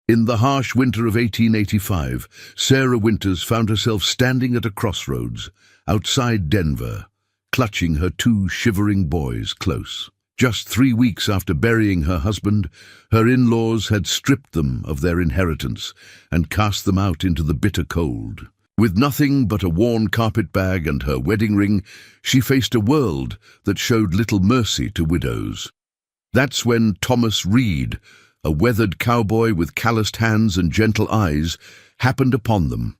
In the harsh winter of 1885, Sarah Winters found herself standing at a crossroads outside Denver, clutching her two shivering boys close. Just 3 weeks after burying her husband, her in-laws had stripped them of their inheritance and cast them out into the bitter cold. With nothing but a worn carpetbag and her wedding ring, she faced a world that showed little mercy to widows. That's when Thomas Reed, a weathered cowboy with calloused hands and gentle eyes, happened upon them.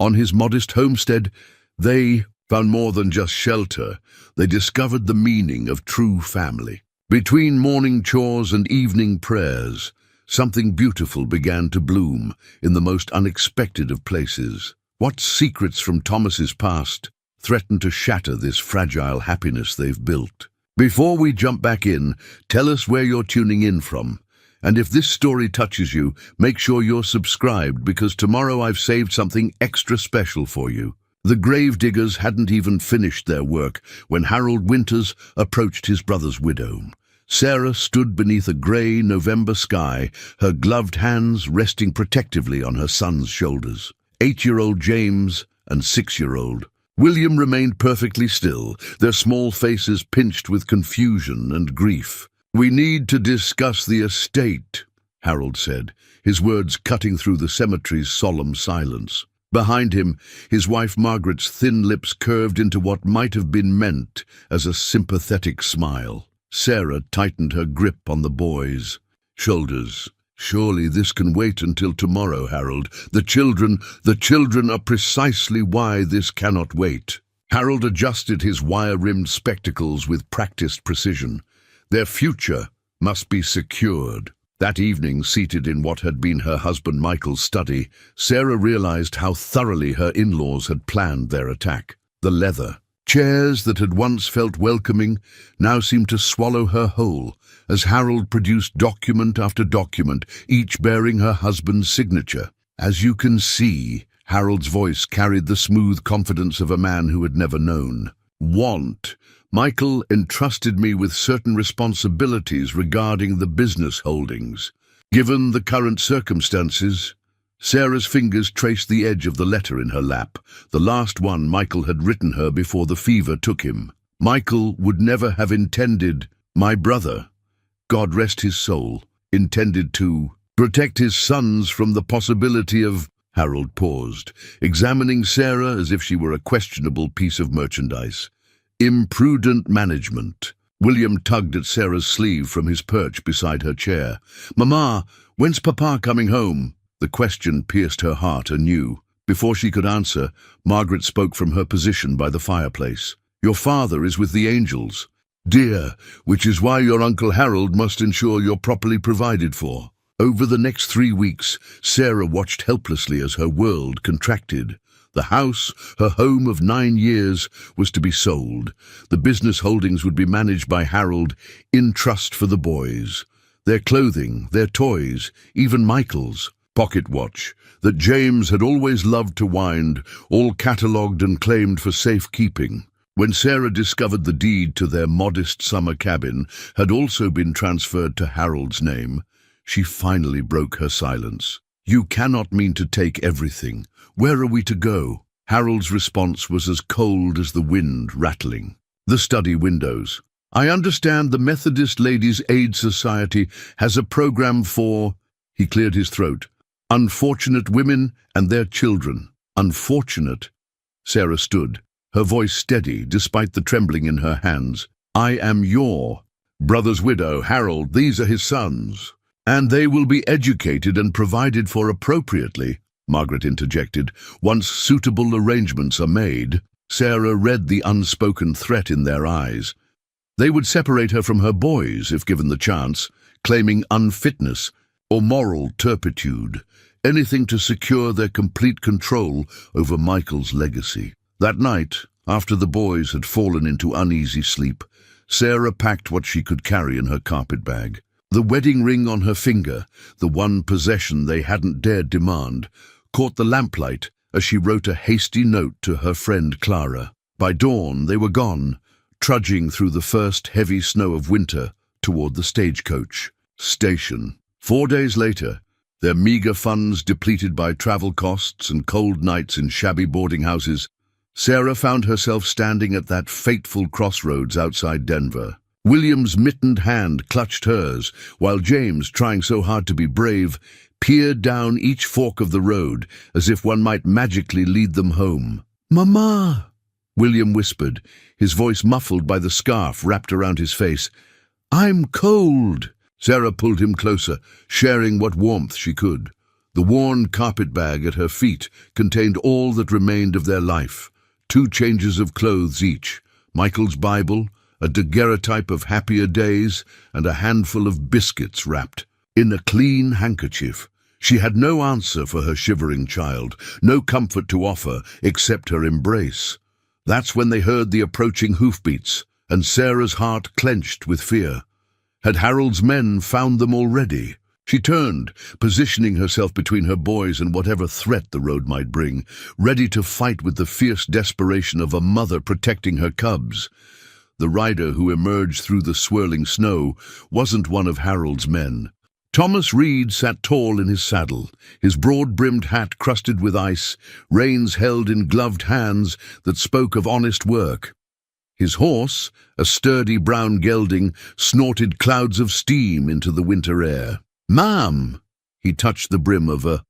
On his modest homestead, they found more than just shelter. They discovered the meaning of true family. Between morning chores and evening prayers, something beautiful began to bloom in the most unexpected of places. What secrets from Thomas's past threaten to shatter this fragile happiness they've built? Before we jump back in, tell us where you're tuning in from. And if this story touches you, make sure you're subscribed, because tomorrow I've saved something extra special for you. The gravediggers hadn't even finished their work when Harold Winters approached his brother's widow. Sarah stood beneath a grey November sky, her gloved hands resting protectively on her son's shoulders. 8-year-old James and 6-year-old William remained perfectly still, their small faces pinched with confusion and grief. "We need to discuss the estate," Harold said, his words cutting through the cemetery's solemn silence. Behind him, his wife Margaret's thin lips curved into what might have been meant as a sympathetic smile. Sarah tightened her grip on the boy's shoulders. "Surely this can wait until tomorrow, Harold. The children are precisely why this cannot wait." Harold adjusted his wire-rimmed spectacles with practiced precision. Their future must be secured. That evening, seated in what had been her husband Michael's study, Sarah realized how thoroughly her in-laws had planned their attack. The leather chairs that had once felt welcoming now seemed to swallow her whole, as Harold produced document after document, each bearing her husband's signature. "As you can see," Harold's voice carried the smooth confidence of a man who had never known. Michael entrusted me with certain responsibilities regarding the business holdings. Given the current circumstances," Sarah's fingers traced the edge of the letter in her lap, the last one Michael had written her before the fever took him. "Michael would never have intended, my brother, God rest his soul, intended to protect his sons from the possibility of—" Harold paused, examining Sarah as if she were a questionable piece of merchandise. "Imprudent management." William tugged at Sarah's sleeve from his perch beside her chair. "Mama, when's Papa coming home?" The question pierced her heart anew. Before she could answer, Margaret spoke from her position by the fireplace. "Your father is with the angels, dear, which is why your Uncle Harold must ensure you're properly provided for." Over the next 3 weeks, Sarah watched helplessly as her world contracted. The house, her home of 9 years, was to be sold. The business holdings would be managed by Harold in trust for the boys. Their clothing, their toys, even Michael's pocket watch that James had always loved to wind, all catalogued and claimed for safekeeping. When Sarah discovered the deed to their modest summer cabin had also been transferred to Harold's name, she finally broke her silence. "You cannot mean to take everything. Where are we to go?" Harold's response was as cold as the wind rattling the study windows. "I understand the Methodist Ladies' Aid Society has a program for—" He cleared his throat. "Unfortunate women and their children." "Unfortunate?" Sarah stood, her voice steady despite the trembling in her hands. "I am your brother's widow, Harold. These are his sons. And they will be educated and provided for appropriately," Margaret interjected, "once suitable arrangements are made." Sarah read the unspoken threat in their eyes. They would separate her from her boys if given the chance, claiming unfitness or moral turpitude, anything to secure their complete control over Michael's legacy. That night, after the boys had fallen into uneasy sleep, Sarah packed what she could carry in her carpetbag. The wedding ring on her finger, the one possession they hadn't dared demand, caught the lamplight as she wrote a hasty note to her friend Clara. By dawn, they were gone, trudging through the first heavy snow of winter toward the stagecoach station. 4 days later, Their meager funds depleted by travel costs and cold nights in shabby boarding houses, Sarah found herself standing at that fateful crossroads outside Denver. William's mittened hand clutched hers, while James, trying so hard to be brave, peered down each fork of the road as if one might magically lead them home. "Mama!" William whispered, his voice muffled by the scarf wrapped around his face. "I'm cold." Sarah pulled him closer, sharing what warmth she could. The worn carpet bag at her feet contained all that remained of their life: 2 changes of clothes each, Michael's Bible, a daguerreotype of happier days, and a handful of biscuits wrapped in a clean handkerchief. She had no answer for her shivering child, no comfort to offer except her embrace. That's when they heard the approaching hoofbeats, and Sarah's heart clenched with fear. Had Harold's men found them already? She turned, positioning herself between her boys and whatever threat the road might bring, ready to fight with the fierce desperation of a mother protecting her cubs. The rider who emerged through the swirling snow wasn't one of Harold's men. Thomas Reed sat tall in his saddle, his broad-brimmed hat crusted with ice, reins held in gloved hands that spoke of honest work. His horse, a sturdy brown gelding, snorted clouds of steam into the winter air. "Ma'am!" He touched the brim of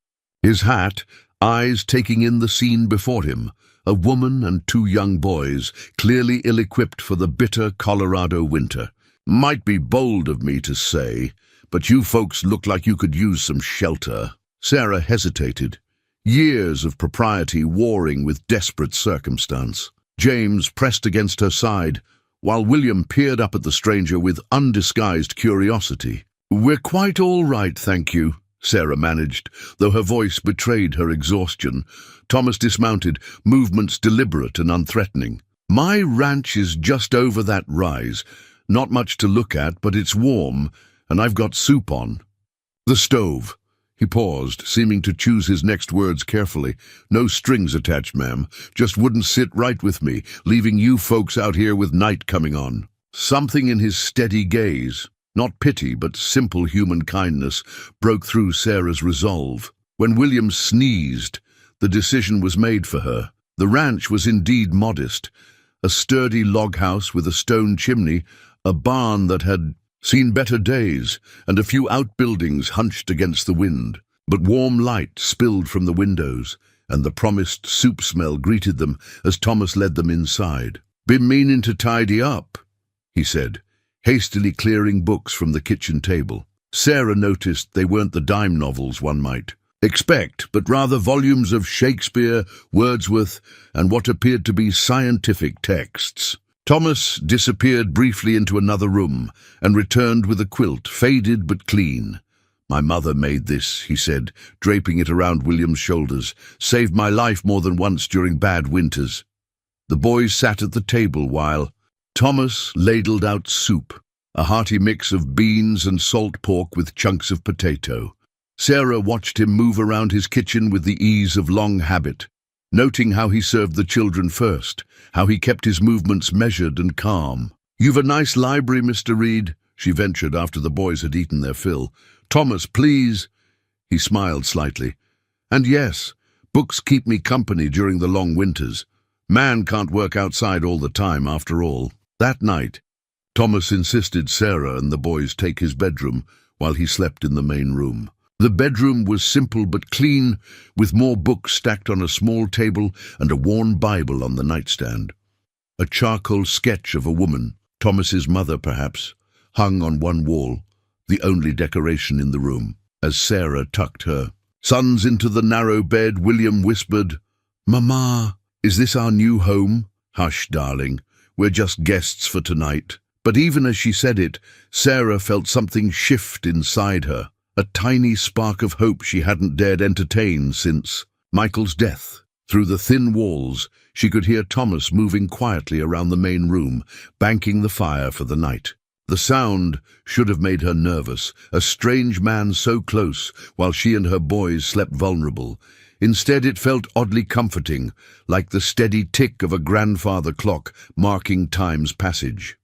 his hat, eyes taking in the scene before him. A woman and 2 young boys, clearly ill-equipped for the bitter Colorado winter. "Might be bold of me to say, but you folks look like you could use some shelter." Sarah hesitated, years of propriety warring with desperate circumstance. James pressed against her side, while William peered up at the stranger with undisguised curiosity. "We're quite all right, thank you," Sarah managed, though her voice betrayed her exhaustion. Thomas dismounted, movements deliberate and unthreatening. "My ranch is just over that rise. Not much to look at, but it's warm, and I've got soup on." "The stove." He paused, seeming to choose his next words carefully. "No strings attached, ma'am. Just wouldn't sit right with me, leaving you folks out here with night coming on." Something in his steady gaze, not pity but simple human kindness, broke through Sarah's resolve. When William sneezed, the decision was made for her. The ranch was indeed modest, a sturdy log house with a stone chimney, a barn that had seen better days, and a few outbuildings hunched against the wind. But warm light spilled from the windows, and the promised soup smell greeted them as Thomas led them inside. "Been meaning to tidy up," he said, hastily clearing books from the kitchen table. Sarah noticed they weren't the dime novels one might expect, but rather volumes of Shakespeare, Wordsworth, and what appeared to be scientific texts. Thomas disappeared briefly into another room and returned with a quilt, faded but clean. "My mother made this," he said, draping it around William's shoulders. "Saved my life more than once during bad winters." The boys sat at the table while Thomas ladled out soup, a hearty mix of beans and salt pork with chunks of potato. Sarah watched him move around his kitchen with the ease of long habit, noting how he served the children first, how he kept his movements measured and calm. "You've a nice library, Mr. Reed," she ventured after the boys had eaten their fill. "Thomas, please." He smiled slightly. "And yes, books keep me company during the long winters. Man can't work outside all the time, after all." That night, Thomas insisted Sarah and the boys take his bedroom while he slept in the main room. The bedroom was simple but clean, with more books stacked on a small table and a worn Bible on the nightstand. A charcoal sketch of a woman, Thomas's mother perhaps, hung on one wall, the only decoration in the room. As Sarah tucked her sons into the narrow bed, William whispered, "Mama, is this our new home?" "Hush, darling, we're just guests for tonight." But even as she said it, Sarah felt something shift inside her, a tiny spark of hope she hadn't dared entertain since Michael's death. Through the thin walls, she could hear Thomas moving quietly around the main room, banking the fire for the night. The sound should have made her nervous, a strange man so close while she and her boys slept vulnerable. Instead, it felt oddly comforting, like the steady tick of a grandfather clock marking time's passage.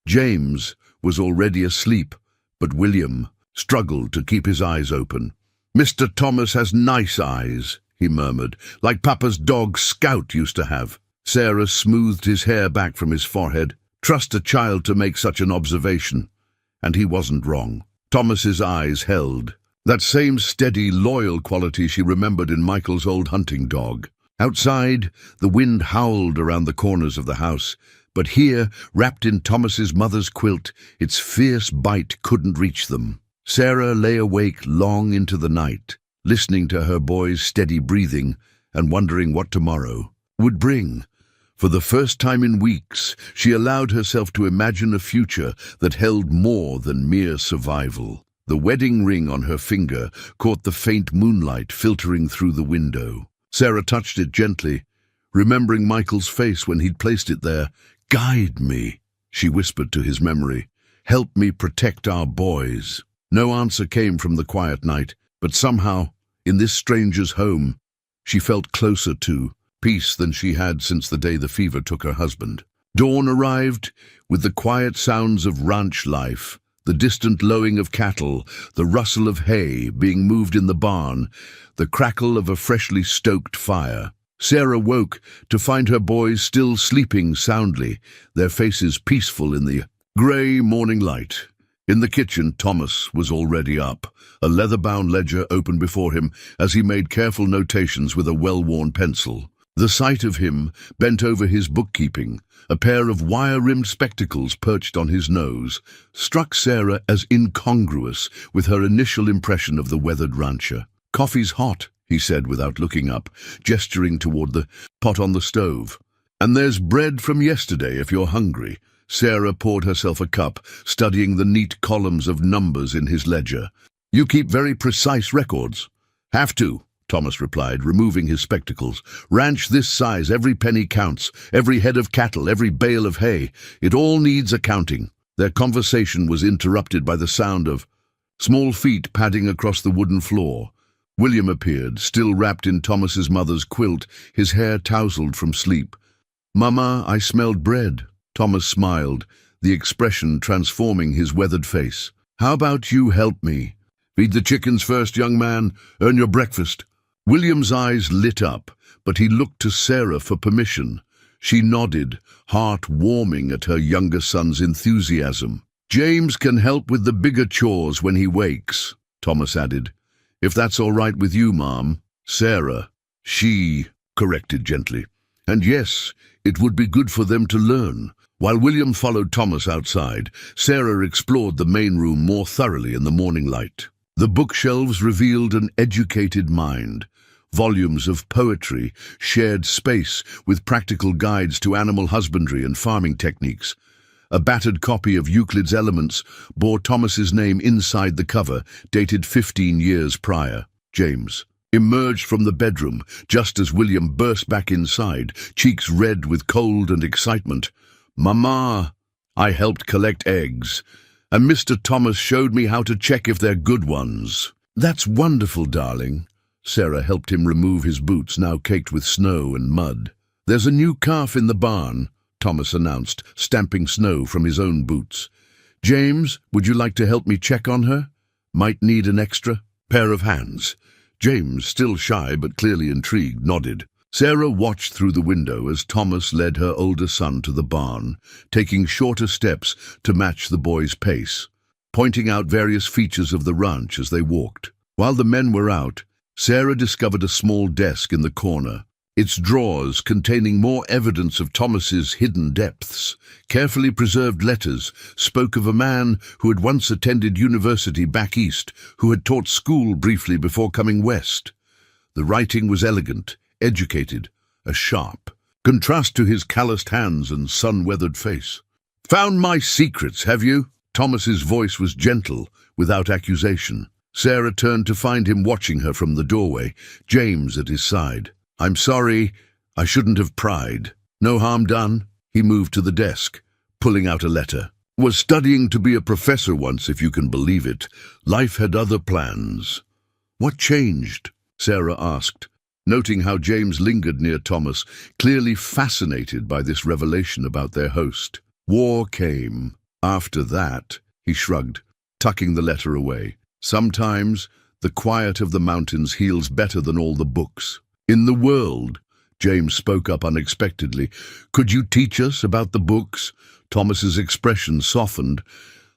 James was already asleep, but William struggled to keep his eyes open. "Mr. Thomas has nice eyes," he murmured, "like Papa's dog Scout used to have." Sarah smoothed his hair back from his forehead. Trust a child to make such an observation. And he wasn't wrong. Thomas's eyes held that same steady, loyal quality she remembered in Michael's old hunting dog. Outside, the wind howled around the corners of the house, but here, wrapped in Thomas's mother's quilt, its fierce bite couldn't reach them. Sarah lay awake long into the night, listening to her boy's steady breathing and wondering what tomorrow would bring. For the first time in weeks, she allowed herself to imagine a future that held more than mere survival. The wedding ring on her finger caught the faint moonlight filtering through the window. Sarah touched it gently, remembering Michael's face when he'd placed it there. "Guide me," she whispered to his memory. "Help me protect our boys." No answer came from the quiet night, but somehow, in this stranger's home, she felt closer to peace than she had since the day the fever took her husband. Dawn arrived with the quiet sounds of ranch life, the distant lowing of cattle, the rustle of hay being moved in the barn, the crackle of a freshly stoked fire. Sarah woke to find her boys still sleeping soundly, their faces peaceful in the grey morning light. In the kitchen, Thomas was already up, a leather-bound ledger open before him as he made careful notations with a well-worn pencil. The sight of him, bent over his bookkeeping, a pair of wire-rimmed spectacles perched on his nose, struck Sarah as incongruous with her initial impression of the weathered rancher. "Coffee's hot," he said without looking up, gesturing toward the pot on the stove. "And there's bread from yesterday if you're hungry." Sarah poured herself a cup, studying the neat columns of numbers in his ledger. "You keep very precise records." "Have to," Thomas replied, removing his spectacles. "Ranch this size, every penny counts, every head of cattle, every bale of hay. It all needs accounting." Their conversation was interrupted by the sound of small feet padding across the wooden floor. William appeared, still wrapped in Thomas's mother's quilt, his hair tousled from sleep. "Mama, I smelled bread." Thomas smiled, the expression transforming his weathered face. "How about you help me? Feed the chickens first, young man. Earn your breakfast." William's eyes lit up, but he looked to Sarah for permission. She nodded, heart warming at her younger son's enthusiasm. "James can help with the bigger chores when he wakes," Thomas added. "If that's all right with you, Mom." "Sarah," she corrected gently. "And yes, it would be good for them to learn." While William followed Thomas outside, Sarah explored the main room more thoroughly in the morning light. The bookshelves revealed an educated mind. Volumes of poetry shared space with practical guides to animal husbandry and farming techniques. A battered copy of Euclid's Elements bore Thomas's name inside the cover, dated 15 years prior. James emerged from the bedroom just as William burst back inside, cheeks red with cold and excitement. "Mama, I helped collect eggs, and Mr. Thomas showed me how to check if they're good ones." "That's wonderful, darling." Sarah helped him remove his boots, now caked with snow and mud. "There's a new calf in the barn," Thomas announced, stamping snow from his own boots. "James, would you like to help me check on her? Might need an extra pair of hands." James, still shy but clearly intrigued, nodded. Sarah watched through the window as Thomas led her older son to the barn, taking shorter steps to match the boy's pace, pointing out various features of the ranch as they walked. While the men were out, Sarah discovered a small desk in the corner, its drawers containing more evidence of Thomas's hidden depths. Carefully preserved letters spoke of a man who had once attended university back east, who had taught school briefly before coming west. The writing was elegant, educated, a sharp contrast to his calloused hands and sun-weathered face. "Found my secrets, have you?" Thomas's voice was gentle, without accusation. Sarah turned to find him watching her from the doorway, James at his side. "I'm sorry, I shouldn't have pried." "No harm done." He moved to the desk, pulling out a letter. "Was studying to be a professor once, if you can believe it. Life had other plans." "What changed?" Sarah asked, noting how James lingered near Thomas, clearly fascinated by this revelation about their host. "War came. After that," he shrugged, tucking the letter away. "Sometimes The quiet of the mountains heals better than all the books in the world. James spoke up unexpectedly. Could you teach us about the books? Thomas's expression softened.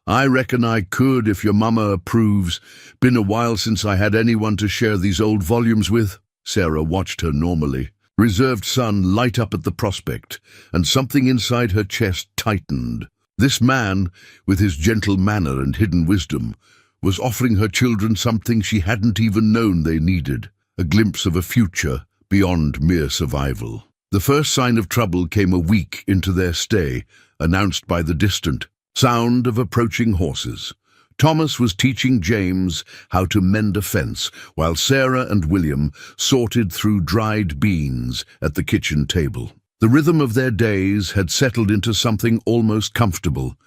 I reckon I could if your mama approves. Been a while since I had anyone to share these old volumes with. Sarah watched her normally. Reserved sun light up at the prospect, and something inside her chest tightened. This man, with his gentle manner and hidden wisdom, was offering her children something she hadn't even known they needed, a glimpse of a future beyond mere survival. The first sign of trouble came a week into their stay, announced by the distant sound of approaching horses. Thomas was teaching James how to mend a fence, while Sarah and William sorted through dried beans at the kitchen table. The rhythm of their days had settled into something almost comfortable,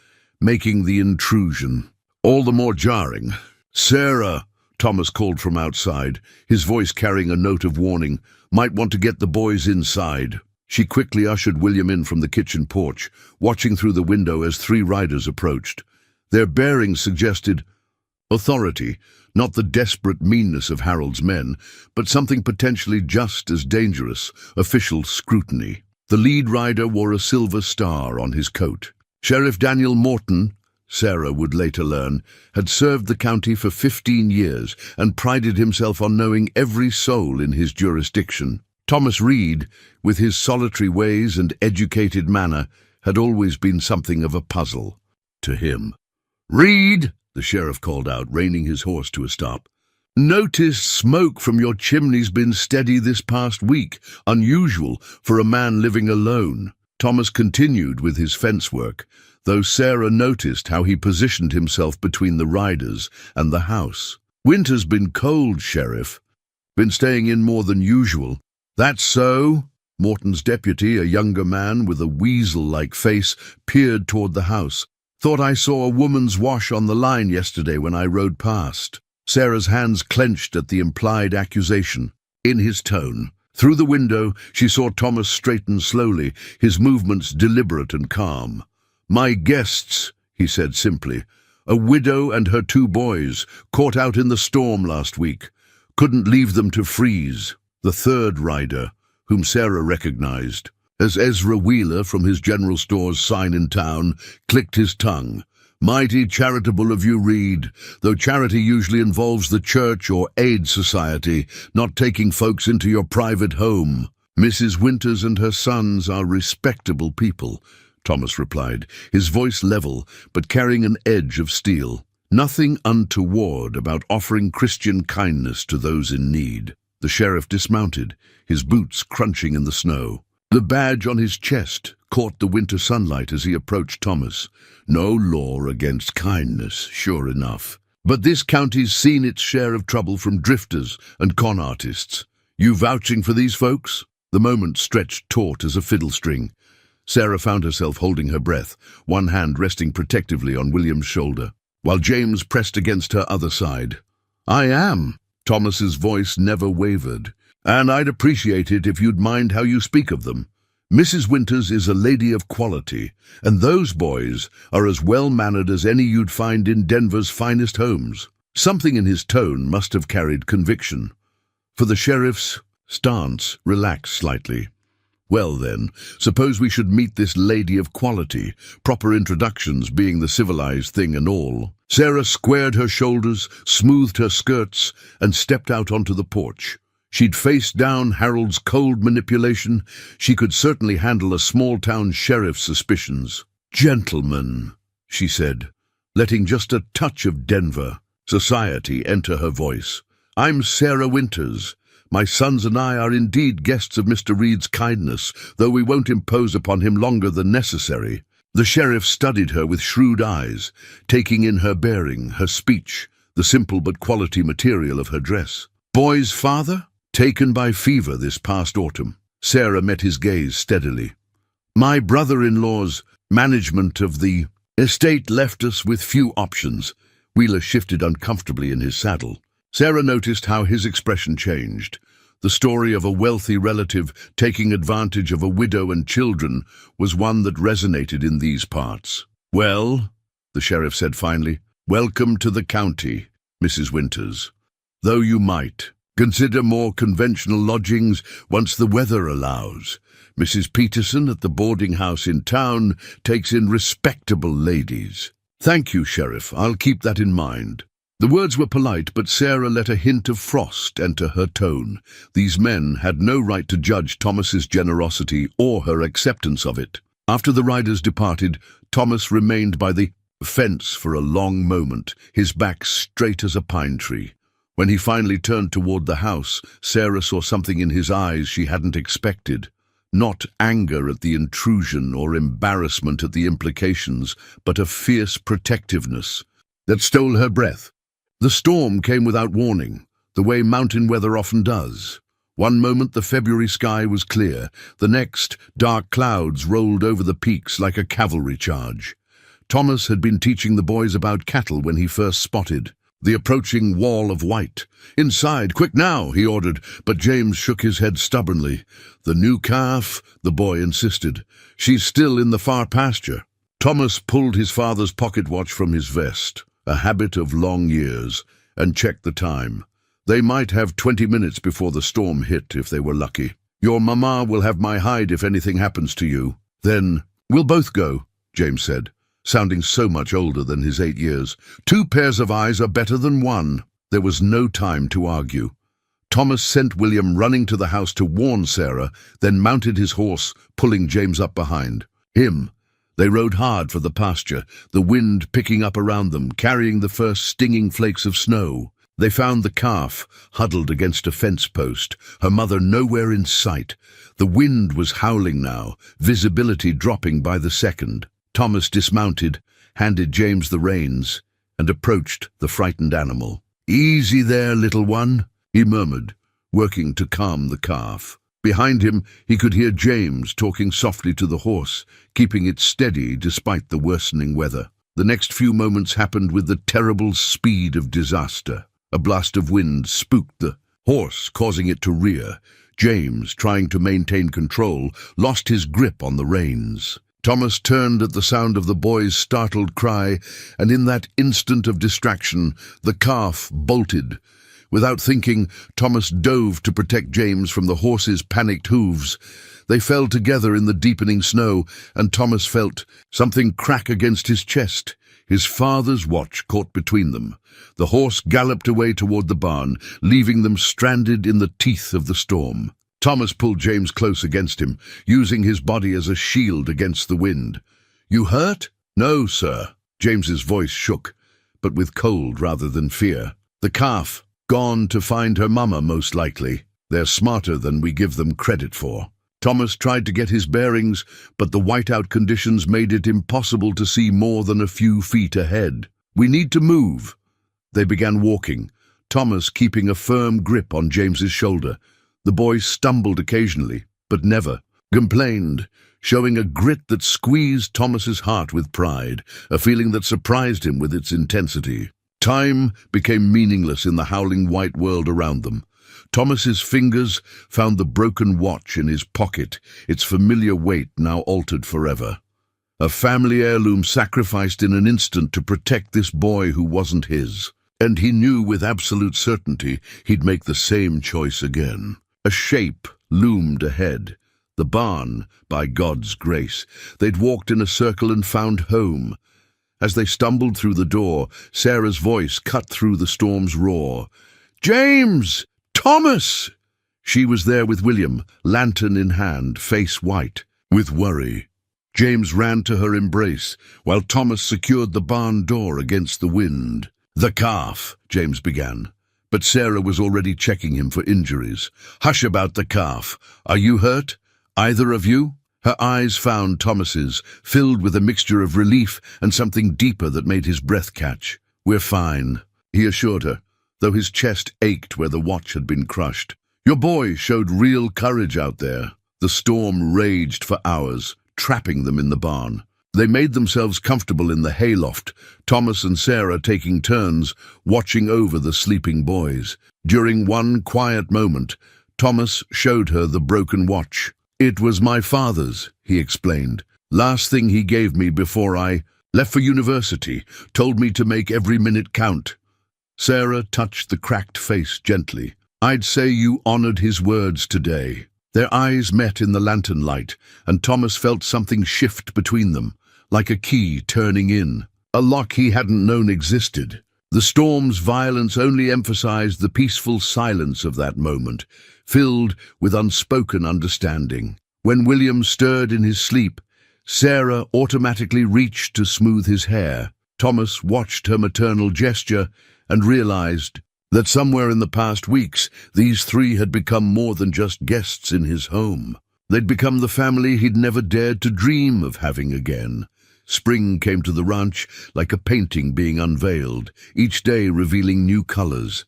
making the intrusion all the more jarring. Sarah, Thomas called from outside, his voice carrying a note of warning, might want to get the boys inside. She quickly ushered William in from the kitchen porch, watching through the window as 3 riders approached. Their bearing suggested authority, not the desperate meanness of Harold's men, but something potentially just as dangerous, official scrutiny. The lead rider wore a silver star on his coat. Sheriff Daniel Morton, Sarah would later learn, had served the county for 15 years and prided himself on knowing every soul in his jurisdiction. Thomas Reed, with his solitary ways and educated manner, had always been something of a puzzle to him. "Reed," the sheriff called out, reining his horse to a stop. "Noticed smoke from your chimney's been steady this past week, unusual for a man living alone." Thomas continued with his fence work, though Sarah noticed how he positioned himself between the riders and the house. "Winter's been cold, Sheriff. Been staying in more than usual." "That's so?" Morton's deputy, a younger man with a weasel-like face, peered toward the house. "Thought I saw a woman's wash on the line yesterday when I rode past." Sarah's hands clenched at the implied accusation in his tone. Through the window, she saw Thomas straighten slowly, his movements deliberate and calm. "My guests," he said simply. "A widow and her 2 boys, caught out in the storm last week. Couldn't leave them to freeze." The 3rd rider, whom Sarah recognized as Ezra Wheeler from his general store's sign in town, clicked his tongue. "Mighty charitable of you, Reed, though charity usually involves the church or aid society, not taking folks into your private home." "Mrs. Winters and her sons are respectable people," Thomas replied, his voice level but carrying an edge of steel. "Nothing untoward about offering Christian kindness to those in need." The sheriff dismounted, his boots crunching in the snow. The badge on his chest caught the winter sunlight as he approached Thomas. No law against kindness, sure enough. But this county's seen its share of trouble from drifters and con artists. "You vouching for these folks?" The moment stretched taut as a fiddle string. Sarah found herself holding her breath, one hand resting protectively on William's shoulder, while James pressed against her other side. "I am." Thomas's voice never wavered. "And I'd appreciate it if you'd mind how you speak of them. Mrs. Winters is a lady of quality, and those boys are as well-mannered as any you'd find in Denver's finest homes." Something in his tone must have carried conviction, for the sheriff's stance relaxed slightly. "Well then, suppose we should meet this lady of quality, proper introductions being the civilized thing and all." Sarah squared her shoulders, smoothed her skirts, and stepped out onto the porch. She'd faced down Harold's cold manipulation. She could certainly handle a small-town sheriff's suspicions. "Gentlemen," she said, letting just a touch of Denver society enter her voice. "I'm Sarah Winters. My sons and I are indeed guests of Mr. Reed's kindness, though we won't impose upon him longer than necessary." The sheriff studied her with shrewd eyes, taking in her bearing, her speech, the simple but quality material of her dress. "Boy's father? Taken by fever this past autumn." Sarah met his gaze steadily. "My brother-in-law's management of the estate left us with few options." Wheeler shifted uncomfortably in his saddle. Sarah noticed how his expression changed. The story of a wealthy relative taking advantage of a widow and children was one that resonated in these parts. "Well," the sheriff said finally, "welcome to the county, Mrs. Winters. though you might. Consider more conventional lodgings once the weather allows. Mrs. Peterson at the boarding house in town takes in respectable ladies. Thank you, Sheriff. I'll keep that in mind. The words were polite, but Sarah let a hint of frost enter her tone. These men had no right to judge Thomas's generosity or her acceptance of it. After the riders departed, Thomas remained by the fence for a long moment, his back straight as a pine tree. When he finally turned toward the house, Sarah saw something in his eyes she hadn't expected. Not anger at the intrusion or embarrassment at the implications, but a fierce protectiveness that stole her breath. The storm came without warning, the way mountain weather often does. One moment the February sky was clear, the next dark clouds rolled over the peaks like a cavalry charge. Thomas had been teaching the boys about cattle when he first spotted the approaching wall of white. "Inside, quick now," he ordered, but James shook his head stubbornly. "The new calf," the boy insisted. "She's still in the far pasture." Thomas pulled his father's pocket watch from his vest, a habit of long years, and checked the time. They might have 20 minutes before the storm hit if they were lucky. "Your mama will have my hide if anything happens to you." "Then we'll both go," James said, sounding so much older than his 8 years. "Two pairs of eyes are better than one." There was no time to argue. Thomas sent William running to the house to warn Sarah, then mounted his horse, pulling James up behind him. They rode hard for the pasture, the wind picking up around them, carrying the first stinging flakes of snow. They found the calf huddled against a fence post, her mother nowhere in sight. The wind was howling now, visibility dropping by the second. Thomas dismounted, handed James the reins, and approached the frightened animal. "Easy there, little one," he murmured, working to calm the calf. Behind him, he could hear James talking softly to the horse, keeping it steady despite the worsening weather. The next few moments happened with the terrible speed of disaster. A blast of wind spooked the horse, causing it to rear. James, trying to maintain control, lost his grip on the reins. Thomas turned at the sound of the boy's startled cry, and in that instant of distraction, the calf bolted. Without thinking, Thomas dove to protect James from the horse's panicked hooves. They fell together in the deepening snow, and Thomas felt something crack against his chest. His father's watch caught between them. The horse galloped away toward the barn, leaving them stranded in the teeth of the storm. Thomas pulled James close against him, using his body as a shield against the wind. "You hurt?" "No, sir." James's voice shook, but with cold rather than fear. "The calf, gone to find her mama, most likely. They're smarter than we give them credit for." Thomas tried to get his bearings, but the whiteout conditions made it impossible to see more than a few feet ahead. "We need to move." They began walking, Thomas keeping a firm grip on James's shoulder. The boy stumbled occasionally, but never complained, showing a grit that squeezed Thomas's heart with pride, a feeling that surprised him with its intensity. Time became meaningless in the howling white world around them. Thomas's fingers found the broken watch in his pocket, its familiar weight now altered forever. A family heirloom sacrificed in an instant to protect this boy who wasn't his. And he knew with absolute certainty he'd make the same choice again. A shape loomed ahead. The barn, by God's grace. They'd walked in a circle and found home. As they stumbled through the door, Sarah's voice cut through the storm's roar. "James! Thomas!" She was there with William, lantern in hand, face white, with worry. James ran to her embrace, while Thomas secured the barn door against the wind. "The calf," James began, but Sarah was already checking him for injuries. "Hush about the calf. Are you hurt? Either of you?" Her eyes found Thomas's, filled with a mixture of relief and something deeper that made his breath catch. "We're fine," he assured her, though his chest ached where the watch had been crushed. "Your boy showed real courage out there." The storm raged for hours, trapping them in the barn. They made themselves comfortable in the hayloft, Thomas and Sarah taking turns watching over the sleeping boys. During one quiet moment, Thomas showed her the broken watch. "It was my father's," he explained. "Last thing he gave me before I left for university, told me to make every minute count." Sarah touched the cracked face gently. "I'd say you honored his words today." Their eyes met in the lantern light, and Thomas felt something shift between them, like a key turning in, a lock he hadn't known existed. The storm's violence only emphasized the peaceful silence of that moment, filled with unspoken understanding. When William stirred in his sleep, Sarah automatically reached to smooth his hair. Thomas watched her maternal gesture and realized that somewhere in the past weeks, these three had become more than just guests in his home. They'd become the family he'd never dared to dream of having again. Spring came to the ranch like a painting being unveiled, each day revealing new colors.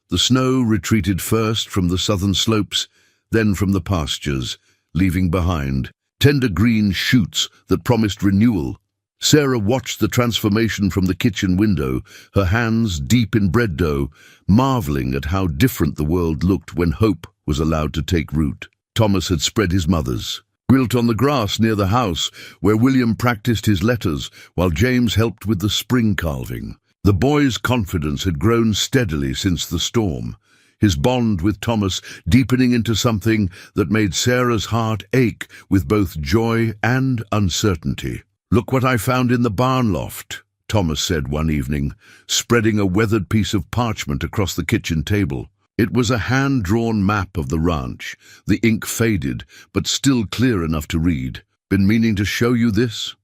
The snow retreated first from the southern slopes, then from the pastures, leaving behind tender green shoots that promised renewal. Sarah watched the transformation from the kitchen window, her hands deep in bread dough, marveling at how different the world looked when hope was allowed to take root. Thomas had spread his mother's quilt on the grass near the house, where William practiced his letters while James helped with the spring carving. The boy's confidence had grown steadily since the storm, his bond with Thomas deepening into something that made Sarah's heart ache with both joy and uncertainty. "Look what I found in the barn loft," Thomas said one evening, spreading a weathered piece of parchment across the kitchen table. It was a hand-drawn map of the ranch, the ink faded, but still clear enough to read. "Been meaning to show you this?"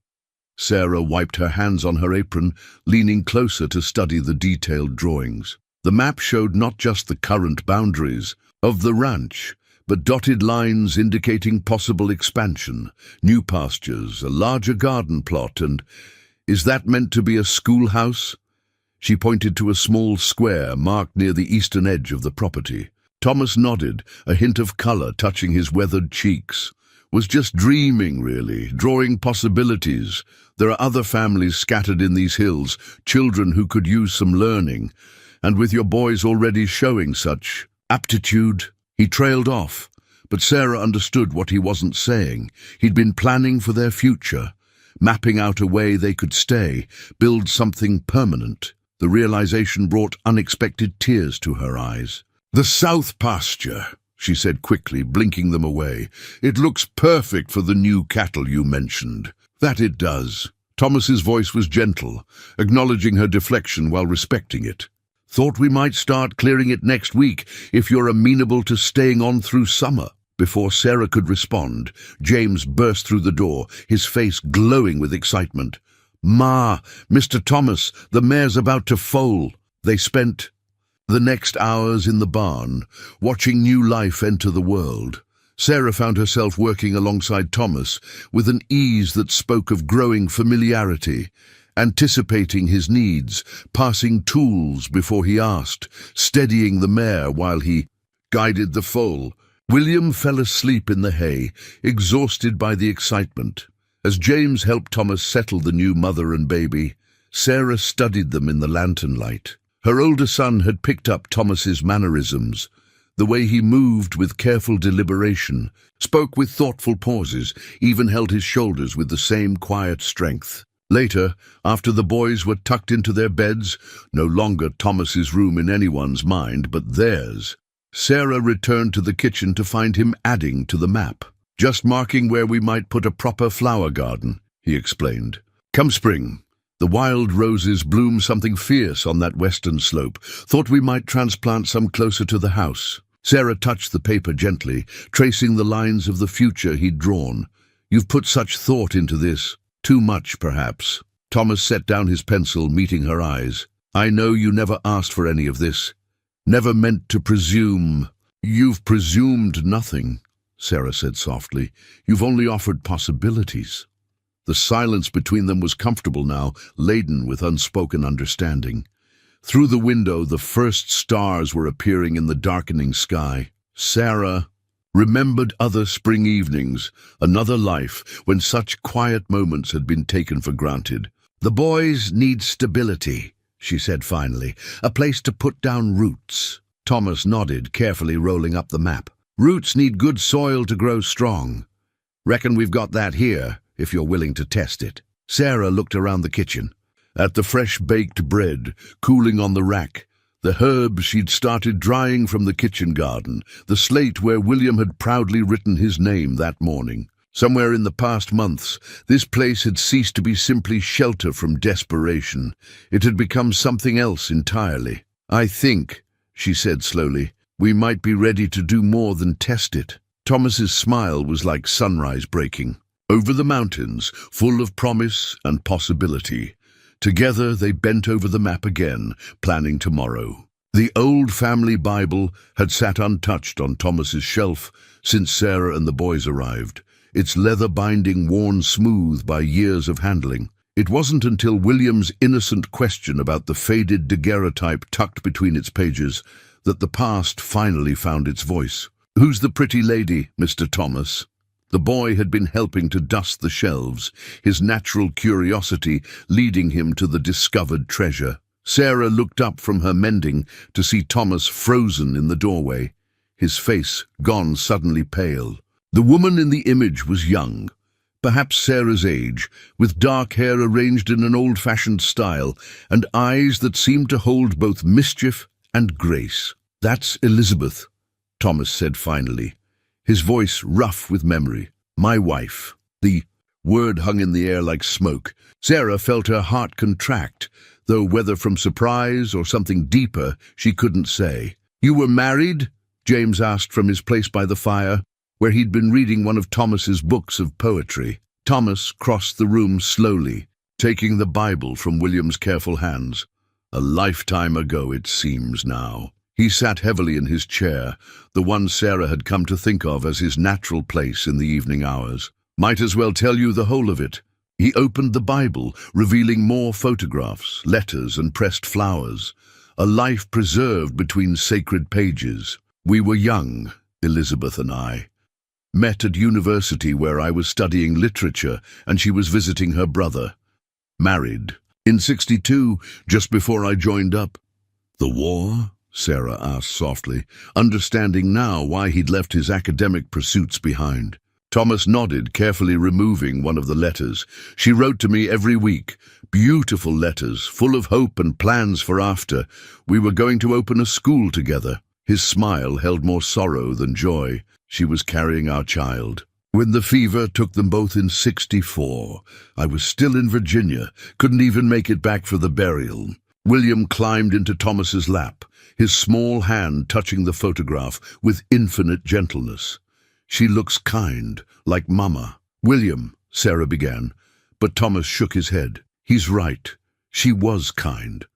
Sarah wiped her hands on her apron, leaning closer to study the detailed drawings. The map showed not just the current boundaries of the ranch, but dotted lines indicating possible expansion, new pastures, a larger garden plot, and "Is that meant to be a schoolhouse?" She pointed to a small square marked near the eastern edge of the property. Thomas nodded, a hint of color touching his weathered cheeks. "Was just dreaming, really, drawing possibilities. There are other families scattered in these hills, children who could use some learning, and with your boys already showing such aptitude." He trailed off, but Sarah understood what he wasn't saying. He'd been planning for their future, mapping out a way they could stay, build something permanent. The realization brought unexpected tears to her eyes. "The south pasture," she said quickly, blinking them away. "It looks perfect for the new cattle you mentioned." "That it does." Thomas's voice was gentle, acknowledging her deflection while respecting it. "Thought we might start clearing it next week if you're amenable to staying on through summer." Before Sarah could respond, James burst through the door, his face glowing with excitement. "Ma, Mr. Thomas, the mare's about to foal." They spent the next hours in the barn, watching new life enter the world. Sarah found herself working alongside Thomas with an ease that spoke of growing familiarity, anticipating his needs, passing tools before he asked, steadying the mare while he guided the foal. William fell asleep in the hay, exhausted by the excitement. As James helped Thomas settle the new mother and baby, Sarah studied them in the lantern light. Her older son had picked up Thomas's mannerisms, the way he moved with careful deliberation, spoke with thoughtful pauses, even held his shoulders with the same quiet strength. Later, after the boys were tucked into their beds, no longer Thomas's room in anyone's mind but theirs, Sarah returned to the kitchen to find him adding to the map. "Just marking where we might put a proper flower garden," he explained. "Come spring, the wild roses bloom something fierce on that western slope. Thought we might transplant some closer to the house." Sarah touched the paper gently, tracing the lines of the future he'd drawn. "You've put such thought into this. Too much, perhaps." Thomas set down his pencil, meeting her eyes. "I know you never asked for any of this. Never meant to presume." "You've presumed nothing," Sarah said softly. "You've only offered possibilities." The silence between them was comfortable now, laden with unspoken understanding. Through the window, the first stars were appearing in the darkening sky. Sarah remembered other spring evenings, another life when such quiet moments had been taken for granted. "The boys need stability," she said finally, "a place to put down roots." Thomas nodded, carefully rolling up the map. "Roots need good soil to grow strong. Reckon we've got that here, if you're willing to test it." Sarah looked around the kitchen, at the fresh baked bread cooling on the rack, The herbs she'd started drying from the kitchen garden, the slate where William had proudly written his name that morning. Somewhere in the past months, this place had ceased to be simply shelter from desperation. It had become something else entirely. "I think," she said slowly, "we might be ready to do more than test it." Thomas's smile was like sunrise breaking. Over the mountains, full of promise and possibility. Together they bent over the map again, planning tomorrow. The old family Bible had sat untouched on Thomas's shelf since Sarah and the boys arrived, its leather binding worn smooth by years of handling. It wasn't until William's innocent question about the faded daguerreotype tucked between its pages that the past finally found its voice. "Who's the pretty lady, Mr. Thomas?" The boy had been helping to dust the shelves, his natural curiosity leading him to the discovered treasure. Sarah looked up from her mending to see Thomas frozen in the doorway, his face gone suddenly pale. The woman in the image was young, perhaps Sarah's age, with dark hair arranged in an old-fashioned style and eyes that seemed to hold both mischief and grace. "That's Elizabeth," Thomas said finally, his voice rough with memory. "My wife." The word hung in the air like smoke. Sarah felt her heart contract, though whether from surprise or something deeper, she couldn't say. "You were married?" James asked from his place by the fire, where he'd been reading one of Thomas's books of poetry. Thomas crossed the room slowly, taking the Bible from William's careful hands. A lifetime ago, it seems now. He sat heavily in his chair, the one Sarah had come to think of as his natural place in the evening hours. "Might as well tell you the whole of it." He opened the Bible, revealing more photographs, letters, and pressed flowers. A life preserved between sacred pages. "We were young, Elizabeth and I. Met at university where I was studying literature and she was visiting her brother. Married. In '62, just before I joined up." "The war?" Sarah asked softly, understanding now why he'd left his academic pursuits behind. Thomas nodded, carefully removing one of the letters. "She wrote to me every week. Beautiful letters, full of hope and plans for after. We were going to open a school together." His smile held more sorrow than joy. "She was carrying our child. When the fever took them both in '64, I was still in Virginia, couldn't even make it back for the burial." William climbed into Thomas's lap, his small hand touching the photograph with infinite gentleness. "She looks kind, like Mama." "William," Sarah began, but Thomas shook his head. "He's right. She was kind.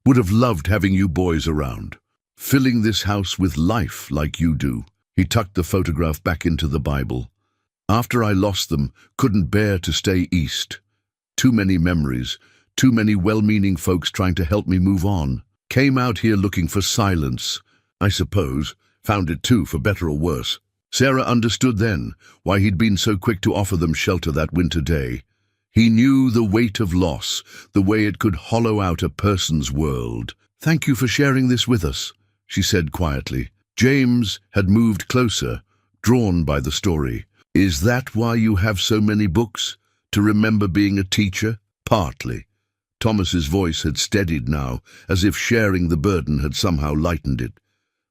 Would have loved having you boys around. Filling this house with life like you do." He tucked the photograph back into the Bible. "After I lost them, couldn't bear to stay east. Too many memories, too many well-meaning folks trying to help me move on. Came out here looking for silence, I suppose. Found it too, for better or worse." Sarah understood then why he'd been so quick to offer them shelter that winter day. He knew the weight of loss, the way it could hollow out a person's world. "Thank you for sharing this with us," she said quietly. James had moved closer, drawn by the story. "Is that why you have so many books? To remember being a teacher?" "Partly." Thomas's voice had steadied now, as if sharing the burden had somehow lightened it.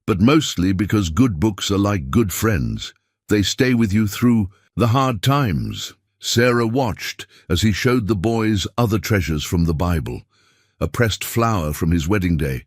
"But mostly because good books are like good friends. They stay with you through the hard times." Sarah watched as he showed the boys other treasures from the Bible. A pressed flower from his wedding day,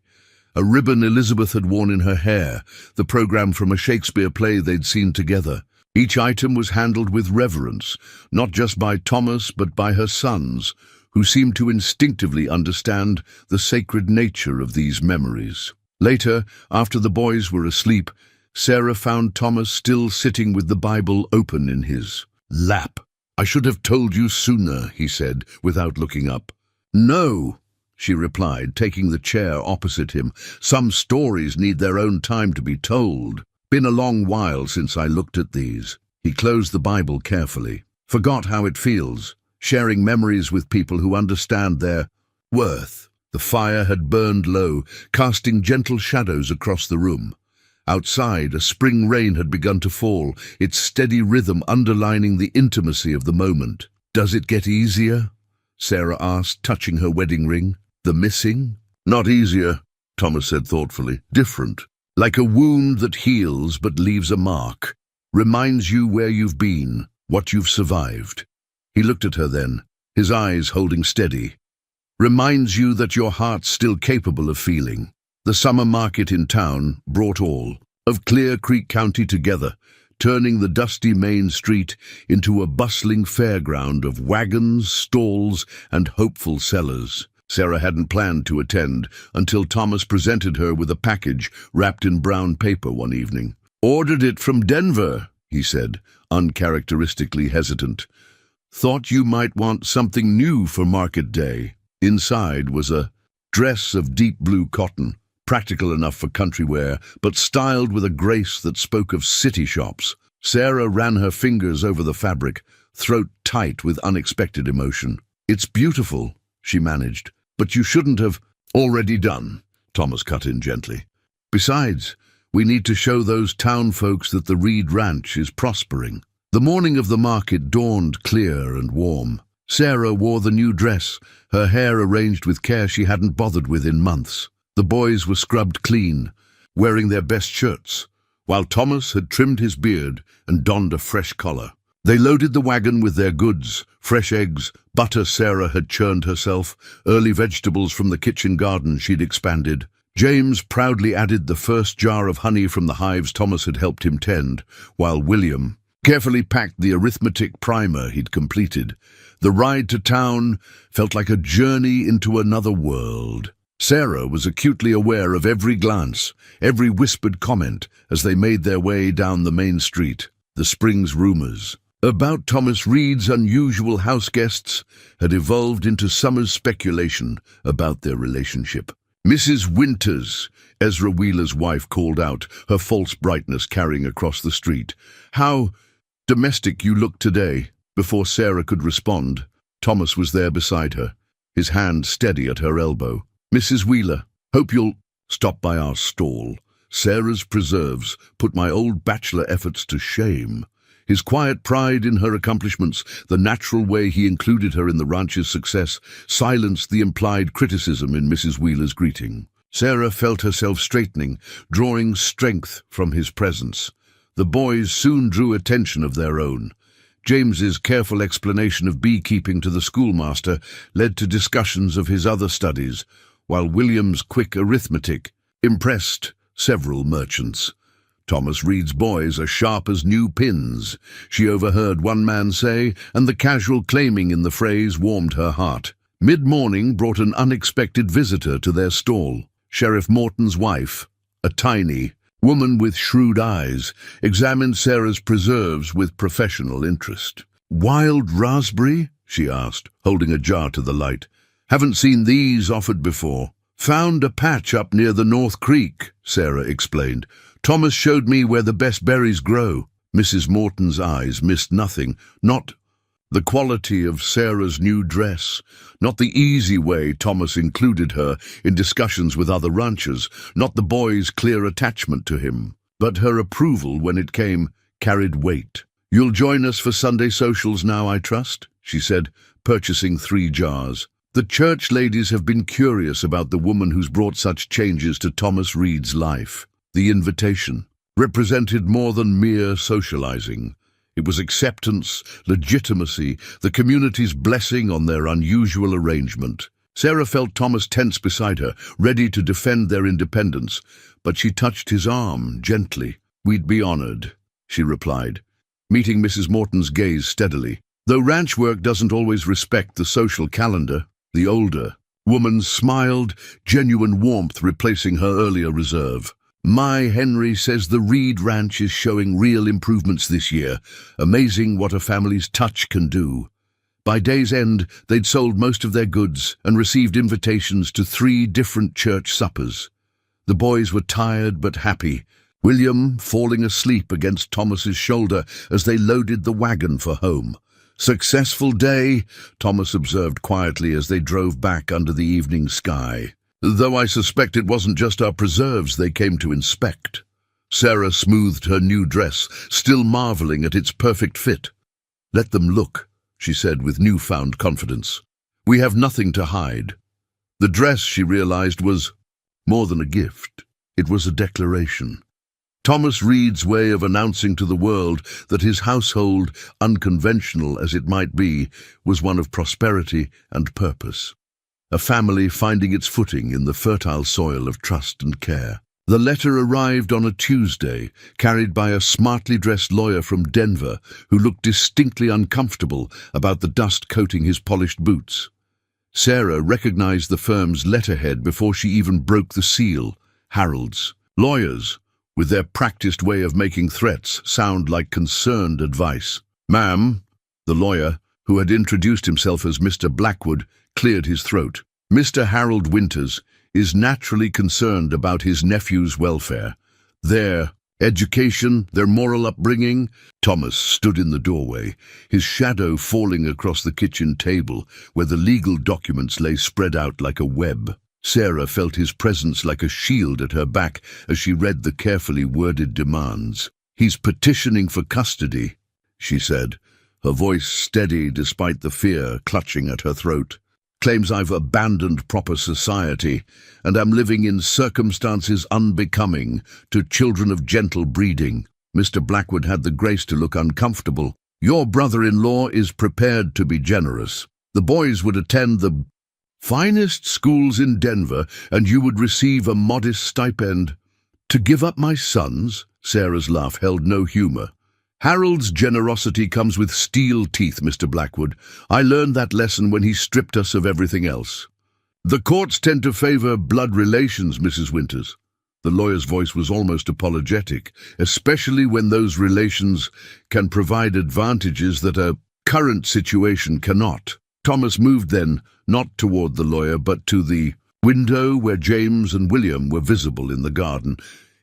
a ribbon Elizabeth had worn in her hair, the program from a Shakespeare play they'd seen together. Each item was handled with reverence, not just by Thomas but by her sons, who seemed to instinctively understand the sacred nature of these memories. Later, after the boys were asleep, Sarah found Thomas still sitting with the Bible open in his lap. "I should have told you sooner," he said, without looking up. "No," she replied, taking the chair opposite him. "Some stories need their own time to be told. Been a long while since I looked at these." He closed the Bible carefully. "Forgot how it feels, sharing memories with people who understand their worth." The fire had burned low, casting gentle shadows across the room. Outside, a spring rain had begun to fall, its steady rhythm underlining the intimacy of the moment. "Does it get easier?" Sarah asked, touching her wedding ring. "The missing?" "Not easier, Thomas said thoughtfully. Different. Like a wound that heals but leaves a mark. Reminds you where you've been, what you've survived. He looked at her then, his eyes holding steady. Reminds you that your heart's still capable of feeling. The summer market in town brought all of Clear Creek County together, turning the dusty main street into a bustling fairground of wagons, stalls, and hopeful sellers. Sarah hadn't planned to attend until Thomas presented her with a package wrapped in brown paper one evening. "Ordered it from Denver," he said, uncharacteristically hesitant. "Thought you might want something new for market day." Inside was a dress of deep blue cotton, practical enough for country wear, but styled with a grace that spoke of city shops. Sarah ran her fingers over the fabric, throat tight with unexpected emotion. "It's beautiful," she managed, "but you shouldn't have." "Already done," Thomas cut in gently. "Besides, we need to show those town folks that the Reed Ranch is prospering." The morning of the market dawned clear and warm. Sarah wore the new dress, her hair arranged with care she hadn't bothered with in months. The boys were scrubbed clean, wearing their best shirts, while Thomas had trimmed his beard and donned a fresh collar. They loaded the wagon with their goods, fresh eggs, butter Sarah had churned herself, early vegetables from the kitchen garden she'd expanded. James proudly added the first jar of honey from the hives Thomas had helped him tend, while William carefully packed the arithmetic primer he'd completed. The ride to town felt like a journey into another world. Sarah was acutely aware of every glance, every whispered comment as they made their way down the main street. The Springs rumors about Thomas Reed's unusual house guests had evolved into summer's speculation about their relationship. "Mrs. Winters," Ezra Wheeler's wife called out, her false brightness carrying across the street. "How domestic you look today." Before Sarah could respond, Thomas was there beside her, his hand steady at her elbow. "Mrs. Wheeler, hope you'll stop by our stall. Sarah's preserves put my old bachelor efforts to shame." His quiet pride in her accomplishments, the natural way he included her in the ranch's success, silenced the implied criticism in Mrs. Wheeler's greeting. Sarah felt herself straightening, drawing strength from his presence. The boys soon drew attention of their own. James's careful explanation of beekeeping to the schoolmaster led to discussions of his other studies, while William's quick arithmetic impressed several merchants. "Thomas Reed's boys are sharp as new pins," she overheard one man say, and the casual claiming in the phrase warmed her heart. Mid-morning brought an unexpected visitor to their stall. Sheriff Morton's wife, a tiny woman with shrewd eyes, examined Sarah's preserves with professional interest. "Wild raspberry?" she asked, holding a jar to the light. "Haven't seen these offered before." "Found a patch up near the North Creek," Sarah explained. "Thomas showed me where the best berries grow." Mrs. Morton's eyes missed nothing, not the quality of Sarah's new dress, not the easy way Thomas included her in discussions with other ranchers, not the boys' clear attachment to him, but her approval when it came carried weight. "You'll join us for Sunday socials now, I trust?" she said, purchasing 3 jars. "The church ladies have been curious about the woman who's brought such changes to Thomas Reed's life." The invitation represented more than mere socializing. It was acceptance, legitimacy, the community's blessing on their unusual arrangement. Sarah felt Thomas tense beside her, ready to defend their independence, but she touched his arm gently. "We'd be honored," she replied, meeting Mrs. Morton's gaze steadily. "Though ranch work doesn't always respect the social calendar." The older woman smiled, genuine warmth replacing her earlier reserve. "My Henry says the Reed Ranch is showing real improvements this year. Amazing what a family's touch can do." By day's end, they'd sold most of their goods and received invitations to 3 different church suppers. The boys were tired but happy, William falling asleep against Thomas's shoulder as they loaded the wagon for home. "Successful day," Thomas observed quietly as they drove back under the evening sky. "Though I suspect it wasn't just our preserves they came to inspect." Sarah smoothed her new dress, still marveling at its perfect fit. "Let them look," she said with newfound confidence. "We have nothing to hide." The dress, she realized, was More than a gift, it was a declaration. Thomas Reed's way of announcing to the world that his household, unconventional as it might be, was one of prosperity and purpose. A family finding its footing in the fertile soil of trust and care. The letter arrived on a Tuesday, carried by a smartly dressed lawyer from Denver who looked distinctly uncomfortable about the dust coating his polished boots. Sarah recognized the firm's letterhead before she even broke the seal. Harold's. Lawyers, with their practiced way of making threats, sound like concerned advice. "Ma'am," the lawyer, who had introduced himself as Mr. Blackwood, cleared his throat. "Mr. Harold Winters is naturally concerned about his nephew's welfare. Their education, their moral upbringing." Thomas stood in the doorway, his shadow falling across the kitchen table where the legal documents lay spread out like a web. Sarah felt his presence like a shield at her back as she read the carefully worded demands. "He's petitioning for custody," she said, her voice steady despite the fear clutching at her throat. "Claims I've abandoned proper society and am living in circumstances unbecoming to children of gentle breeding." Mr. Blackwood had the grace to look uncomfortable. "Your brother-in-law is prepared to be generous. The boys would attend the finest schools in Denver, and you would receive a modest stipend." "To give up my sons?" Sarah's laugh held no humor. "Harold's generosity comes with steel teeth, Mr. Blackwood. I learned that lesson when he stripped us of everything else." "The courts tend to favor blood relations, Mrs. Winters." The lawyer's voice was almost apologetic, especially when those relations can provide advantages that a current situation cannot. Thomas moved then, not toward the lawyer, but to the window where James and William were visible in the garden,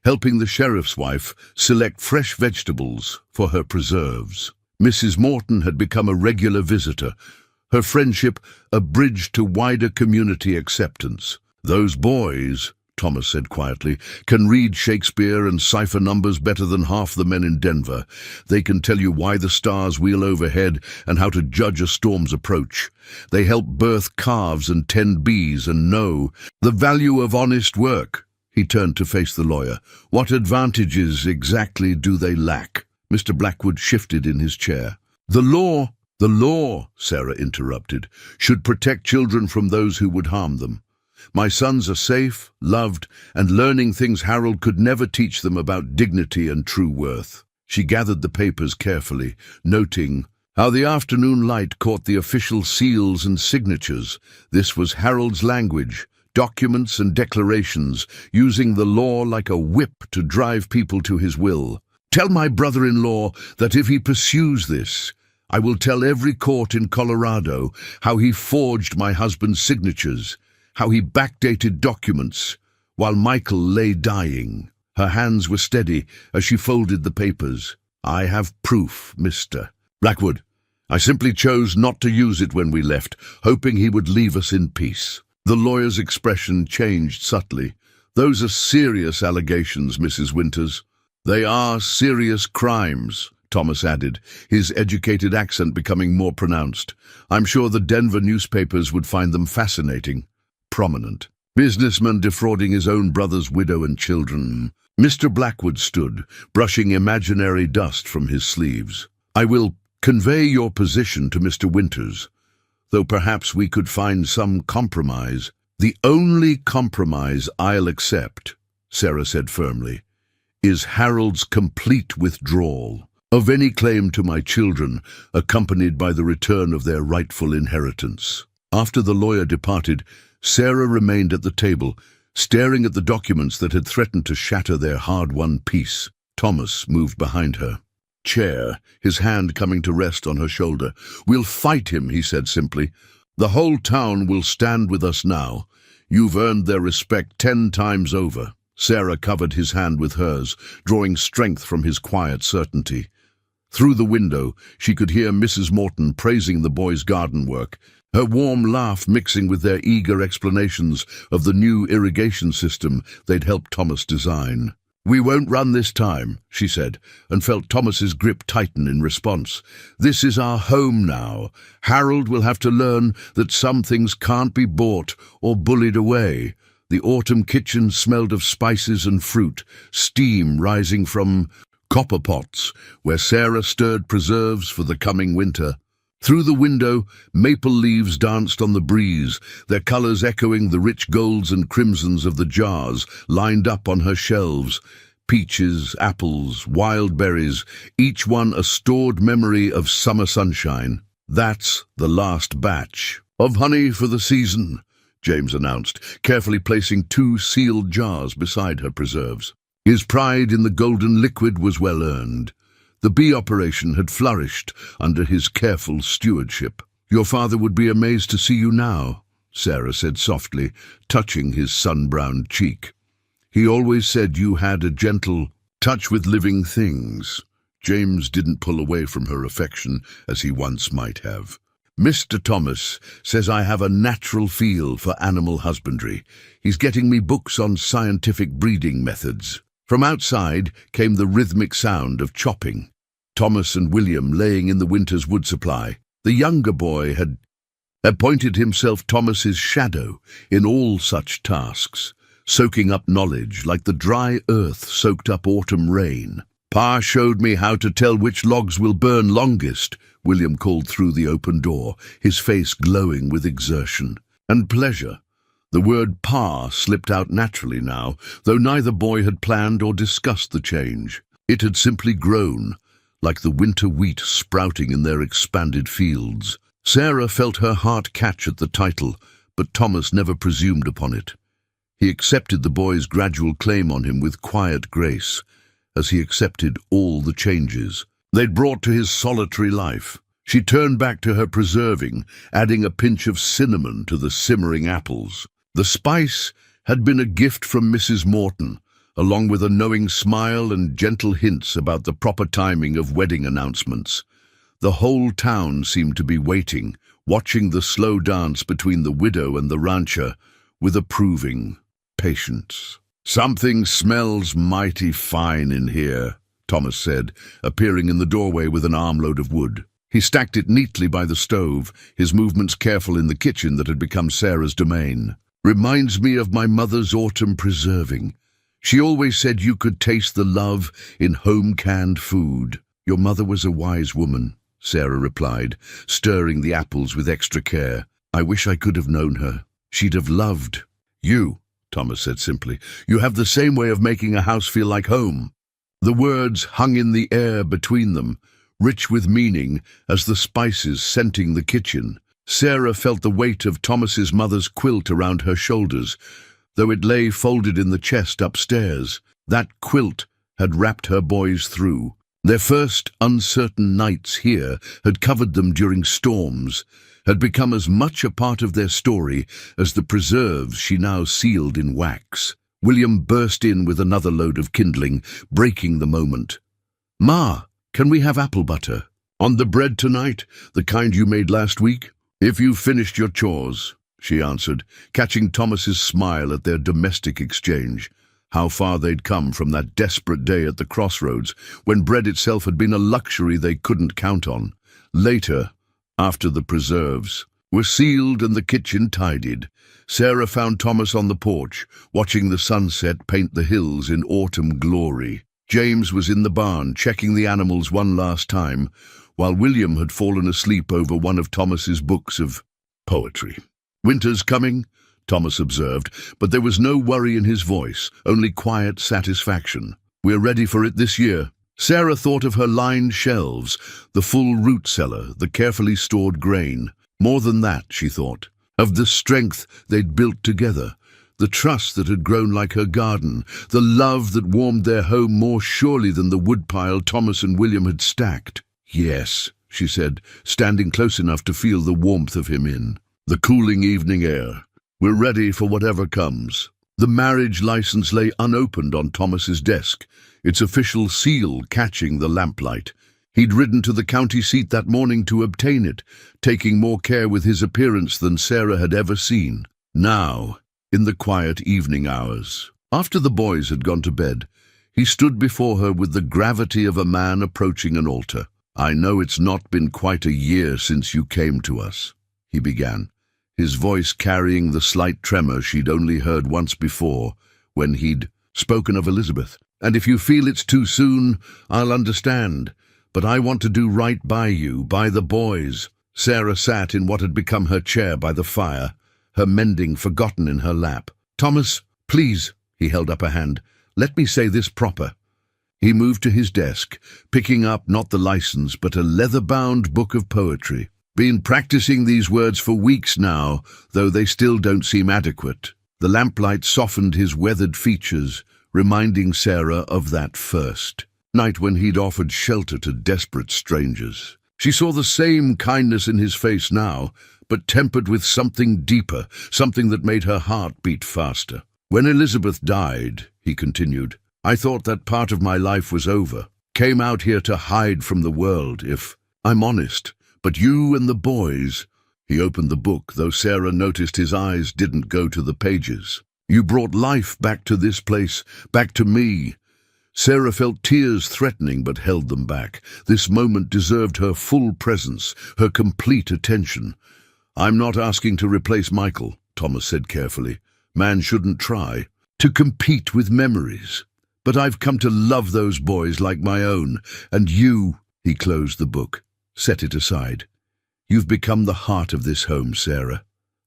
helping the sheriff's wife select fresh vegetables for her preserves. Mrs. Morton had become a regular visitor, her friendship a bridge to wider community acceptance. "Those boys," Thomas said quietly, "can read Shakespeare and cipher numbers better than half the men in Denver. They can tell you why the stars wheel overhead and how to judge a storm's approach. They help birth calves and tend bees and know the value of honest work." He turned to face the lawyer. "What advantages exactly do they lack?" Mr. Blackwood shifted in his chair. The law, Sarah interrupted, "should protect children from those who would harm them. My sons are safe, loved, and learning things Harold could never teach them about dignity and true worth." She gathered the papers carefully, noting how the afternoon light caught the official seals and signatures. This was Harold's language, documents and declarations, using the law like a whip to drive people to his will. "Tell my brother-in-law that if he pursues this, I will tell every court in Colorado how he forged my husband's signatures, how he backdated documents while Michael lay dying." Her hands were steady as she folded the papers. "I have proof, Mr. Blackwood. I simply chose not to use it when we left, hoping he would leave us in peace." The lawyer's expression changed subtly. "Those are serious allegations, Mrs. Winters." "They are serious crimes," Thomas added, his educated accent becoming more pronounced. "I'm sure the Denver newspapers would find them fascinating. Prominent. Businessman defrauding his own brother's widow and children." Mr. Blackwood stood, brushing imaginary dust from his sleeves. "I will convey your position to Mr. Winters, though perhaps we could find some compromise." "The only compromise I'll accept," Sarah said firmly, "is Harold's complete withdrawal of any claim to my children, accompanied by the return of their rightful inheritance." After the lawyer departed, Sarah remained at the table, staring at the documents that had threatened to shatter their hard-won peace. Thomas moved behind her chair, his hand coming to rest on her shoulder. "We'll fight him," he said simply. "The whole town will stand with us now. You've earned their respect 10 times over." Sarah covered his hand with hers, drawing strength from his quiet certainty. Through the window, she could hear Mrs. Morton praising the boys' garden work, her warm laugh mixing with their eager explanations of the new irrigation system they'd helped Thomas design. "We won't run this time," she said, and felt Thomas's grip tighten in response. "This is our home now. Harold will have to learn that some things can't be bought or bullied away. The autumn kitchen smelled of spices and fruit, steam rising from copper pots, where Sarah stirred preserves for the coming winter. Through the window, maple leaves danced on the breeze, their colours echoing the rich golds and crimsons of the jars lined up on her shelves. Peaches, apples, wild berries, each one a stored memory of summer sunshine. "That's the last batch of honey for the season," James announced, carefully placing 2 sealed jars beside her preserves. His pride in the golden liquid was well earned. The bee operation had flourished under his careful stewardship. "Your father would be amazed to see you now," Sarah said softly, touching his sun-browned cheek. "He always said you had a gentle touch with living things." James didn't pull away from her affection as he once might have. "Mr. Thomas says I have a natural feel for animal husbandry. He's getting me books on scientific breeding methods." From outside came the rhythmic sound of chopping. Thomas and William laying in the winter's wood supply. The younger boy had appointed himself Thomas's shadow in all such tasks, soaking up knowledge like the dry earth soaked up autumn rain. "Pa showed me how to tell which logs will burn longest," William called through the open door, his face glowing with exertion and pleasure. The word "pa" slipped out naturally now, though neither boy had planned or discussed the change. It had simply grown, like the winter wheat sprouting in their expanded fields. Sarah felt her heart catch at the title, but Thomas never presumed upon it. He accepted the boy's gradual claim on him with quiet grace, as he accepted all the changes they'd brought to his solitary life. She turned back to her preserving, adding a pinch of cinnamon to the simmering apples. The spice had been a gift from Mrs. Morton, along with a knowing smile and gentle hints about the proper timing of wedding announcements. The whole town seemed to be waiting, watching the slow dance between the widow and the rancher, with approving patience. "Something smells mighty fine in here," Thomas said, appearing in the doorway with an armload of wood. He stacked it neatly by the stove, his movements careful in the kitchen that had become Sarah's domain. "Reminds me of my mother's autumn preserving. She always said you could taste the love in home-canned food." "Your mother was a wise woman," Sarah replied, stirring the apples with extra care. "I wish I could have known her. She'd have loved you," Thomas said simply. "You have the same way of making a house feel like home." The words hung in the air between them, rich with meaning as the spices scenting the kitchen. Sarah felt the weight of Thomas's mother's quilt around her shoulders, though it lay folded in the chest upstairs. That quilt had wrapped her boys through. Their first uncertain nights here had covered them during storms, had become as much a part of their story as the preserves she now sealed in wax. William burst in with another load of kindling, breaking the moment. "Ma, can we have apple butter? On the bread tonight, the kind you made last week?" "If you've finished your chores," she answered, catching Thomas's smile at their domestic exchange. How far they'd come from that desperate day at the crossroads, when bread itself had been a luxury they couldn't count on. Later, after the preserves were sealed and the kitchen tidied, Sarah found Thomas on the porch, watching the sunset paint the hills in autumn glory. James was in the barn, checking the animals one last time, while William had fallen asleep over one of Thomas's books of poetry. "Winter's coming," Thomas observed, but there was no worry in his voice, only quiet satisfaction. "We're ready for it this year." Sarah thought of her lined shelves, the full root cellar, the carefully stored grain. More than that, she thought, of the strength they'd built together, the trust that had grown like her garden, the love that warmed their home more surely than the woodpile Thomas and William had stacked. "Yes," she said, standing close enough to feel the warmth of him in the cooling evening air. "We're ready for whatever comes." The marriage license lay unopened on Thomas's desk, its official seal catching the lamplight. He'd ridden to the county seat that morning to obtain it, taking more care with his appearance than Sarah had ever seen. Now, in the quiet evening hours, after the boys had gone to bed, he stood before her with the gravity of a man approaching an altar. "I know it's not been quite a year since you came to us," he began, his voice carrying the slight tremor she'd only heard once before when he'd spoken of Elizabeth. "And if you feel it's too soon, I'll understand. But I want to do right by you, by the boys." Sarah sat in what had become her chair by the fire, her mending forgotten in her lap. "Thomas, please," he held up a hand, "let me say this proper." He moved to his desk, picking up not the license but a leather-bound book of poetry. "Been practicing these words for weeks now, though they still don't seem adequate." The lamplight softened his weathered features, reminding Sarah of that first night when he'd offered shelter to desperate strangers. She saw the same kindness in his face now, but tempered with something deeper, something that made her heart beat faster. "When Elizabeth died," he continued, "I thought that part of my life was over. Came out here to hide from the world, if I'm honest. But you and the boys—" He opened the book, though Sarah noticed his eyes didn't go to the pages. "You brought life back to this place, back to me." Sarah felt tears threatening but held them back. This moment deserved her full presence, her complete attention. "I'm not asking to replace Michael," Thomas said carefully. "Man shouldn't try to compete with memories. But I've come to love those boys like my own, and you—" He closed the book, set it aside. "You've become the heart of this home, Sarah.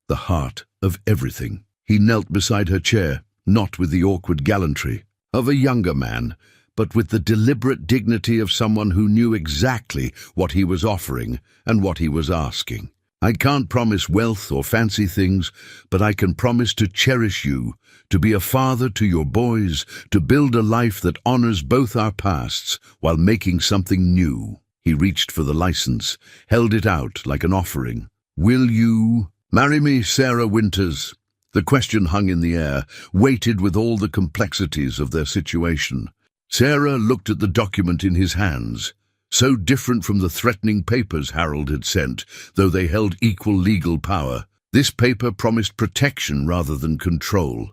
The heart of everything." He knelt beside her chair, not with the awkward gallantry of a younger man, but with the deliberate dignity of someone who knew exactly what he was offering and what he was asking. "I can't promise wealth or fancy things, but I can promise to cherish you, to be a father to your boys, to build a life that honors both our pasts while making something new." He reached for the license, held it out like an offering. "Will you marry me, Sarah Winters?" The question hung in the air, weighted with all the complexities of their situation. Sarah looked at the document in his hands, so different from the threatening papers Harold had sent, though they held equal legal power. This paper promised protection rather than control,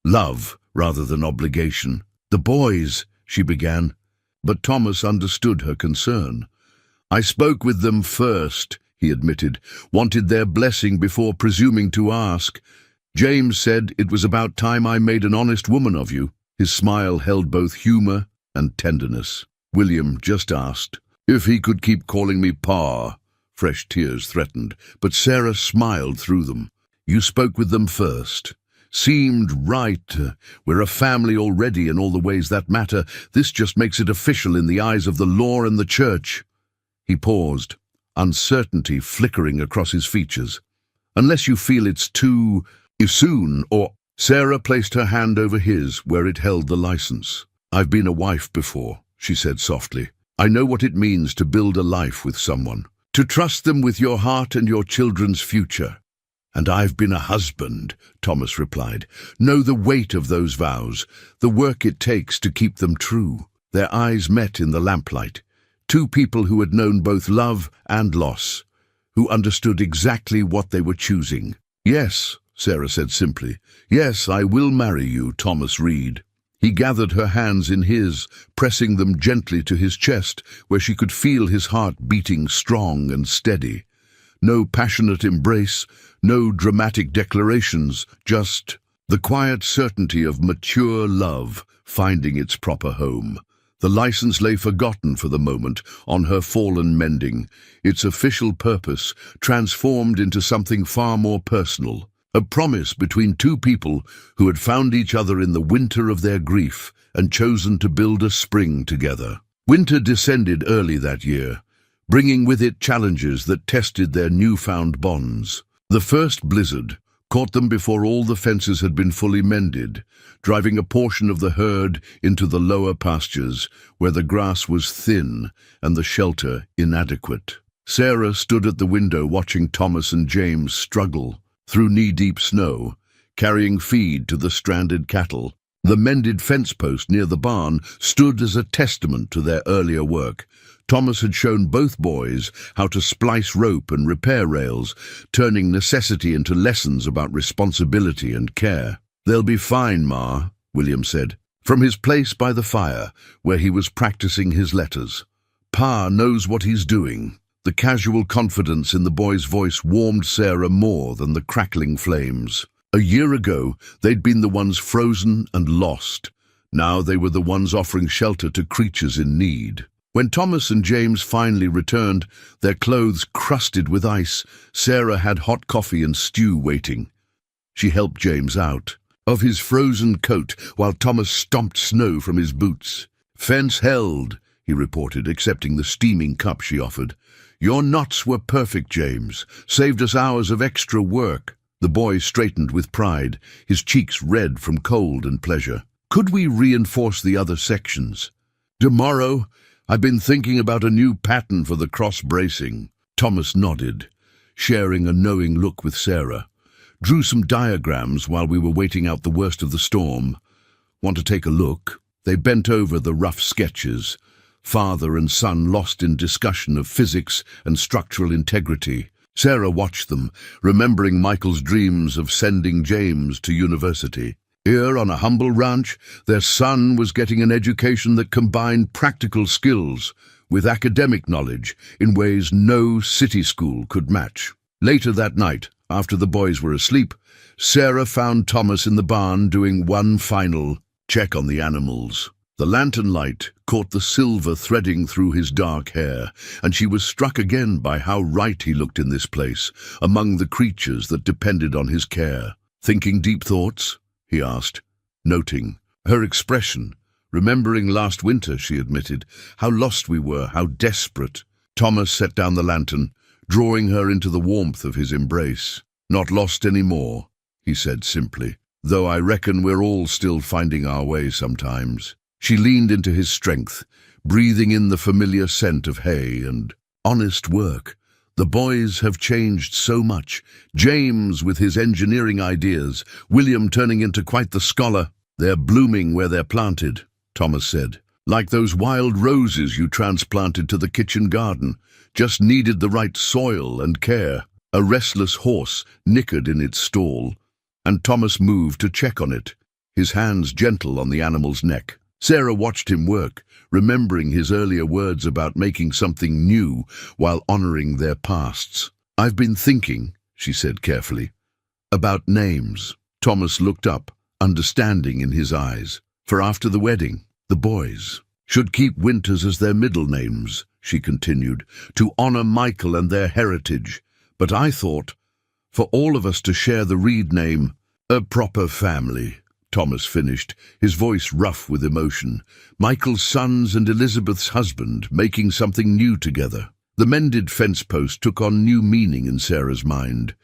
love rather than obligation. "The boys," she began, but Thomas understood her concern. "I spoke with them first," he admitted, "wanted their blessing before presuming to ask. James said it was about time I made an honest woman of you." His smile held both humor and tenderness. "William just asked if he could keep calling me Pa." Fresh tears threatened, but Sarah smiled through them. "You spoke with them first. Seemed right. We're a family already in all the ways that matter. This just makes it official in the eyes of the law and the church." He paused, uncertainty flickering across his features. "Unless you feel it's too soon, or—" Sarah placed her hand over his where it held the license. "I've been a wife before," she said softly. "I know what it means to build a life with someone, to trust them with your heart and your children's future." "And I've been a husband," Thomas replied. "Know the weight of those vows, the work it takes to keep them true." Their eyes met in the lamplight. Two people who had known both love and loss, who understood exactly what they were choosing. "Yes," Sarah said simply. "Yes, I will marry you, Thomas Reed." He gathered her hands in his, pressing them gently to his chest, where she could feel his heart beating strong and steady. No passionate embrace, no dramatic declarations, just the quiet certainty of mature love finding its proper home. The license lay forgotten for the moment on her fallen mending, its official purpose transformed into something far more personal. A promise between two people who had found each other in the winter of their grief and chosen to build a spring together. Winter descended early that year, bringing with it challenges that tested their newfound bonds. The first blizzard caught them before all the fences had been fully mended, driving a portion of the herd into the lower pastures, where the grass was thin and the shelter inadequate. Sarah stood at the window watching Thomas and James struggle through knee-deep snow, carrying feed to the stranded cattle. The mended fence post near the barn stood as a testament to their earlier work. Thomas had shown both boys how to splice rope and repair rails, turning necessity into lessons about responsibility and care. "They'll be fine, Ma," William said, from his place by the fire, where he was practicing his letters. "Pa knows what he's doing." The casual confidence in the boy's voice warmed Sarah more than the crackling flames. A year ago, they'd been the ones frozen and lost. Now they were the ones offering shelter to creatures in need. When Thomas and James finally returned, their clothes crusted with ice, Sarah had hot coffee and stew waiting. She helped James out of his frozen coat while Thomas stomped snow from his boots. "Fence held," he reported, accepting the steaming cup she offered. "Your knots were perfect, James. Saved us hours of extra work." The boy straightened with pride, his cheeks red from cold and pleasure. "Could we reinforce the other sections?" "Tomorrow. I've been thinking about a new pattern for the cross-bracing." Thomas nodded, sharing a knowing look with Sarah. "Drew some diagrams while we were waiting out the worst of the storm. Want to take a look?" They bent over the rough sketches, father and son lost in discussion of physics and structural integrity. Sarah watched them, remembering Michael's dreams of sending James to university. Here on a humble ranch, their son was getting an education that combined practical skills with academic knowledge in ways no city school could match. Later that night, after the boys were asleep, Sarah found Thomas in the barn doing one final check on the animals. The lantern light caught the silver threading through his dark hair, and she was struck again by how right he looked in this place, among the creatures that depended on his care. "Thinking deep thoughts?" he asked, noting her expression. "Remembering last winter," she admitted, "how lost we were, how desperate." Thomas set down the lantern, drawing her into the warmth of his embrace. "Not lost anymore," he said simply, "though I reckon we're all still finding our way sometimes." She leaned into his strength, breathing in the familiar scent of hay and honest work. The boys have changed so much. James with his engineering ideas, William turning into quite the scholar. "They're blooming where they're planted," Thomas said. "Like those wild roses you transplanted to the kitchen garden. Just needed the right soil and care." A restless horse nickered in its stall, and Thomas moved to check on it, his hands gentle on the animal's neck. Sarah watched him work, remembering his earlier words about making something new while honoring their pasts. "I've been thinking," she said carefully, "about names." Thomas looked up, understanding in his eyes. "For after the wedding, the boys should keep Winters as their middle names," she continued, "to honor Michael and their heritage. But I thought, for all of us to share the Reed name, a proper family." Thomas finished, his voice rough with emotion. "Michael's sons and Elizabeth's husband making something new together." The mended fence post took on new meaning in Sarah's mind.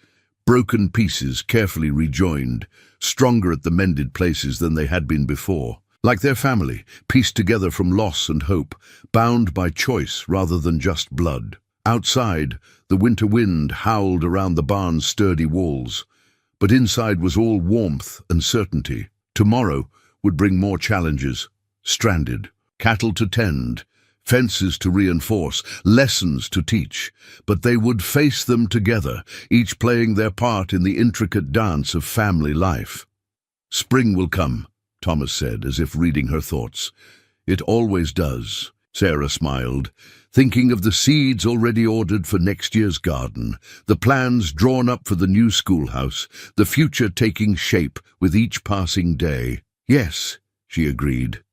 Broken pieces carefully rejoined, stronger at the mended places than they had been before. Like their family, pieced together from loss and hope, bound by choice rather than just blood. Outside, the winter wind howled around the barn's sturdy walls, but inside was all warmth and certainty. Tomorrow would bring more challenges. Stranded, cattle to tend, fences to reinforce, lessons to teach, but they would face them together, each playing their part in the intricate dance of family life. "Spring will come," Thomas said, as if reading her thoughts. "It always does." Sarah smiled, thinking of the seeds already ordered for next year's garden, the plans drawn up for the new schoolhouse, the future taking shape with each passing day. "Yes," she agreed,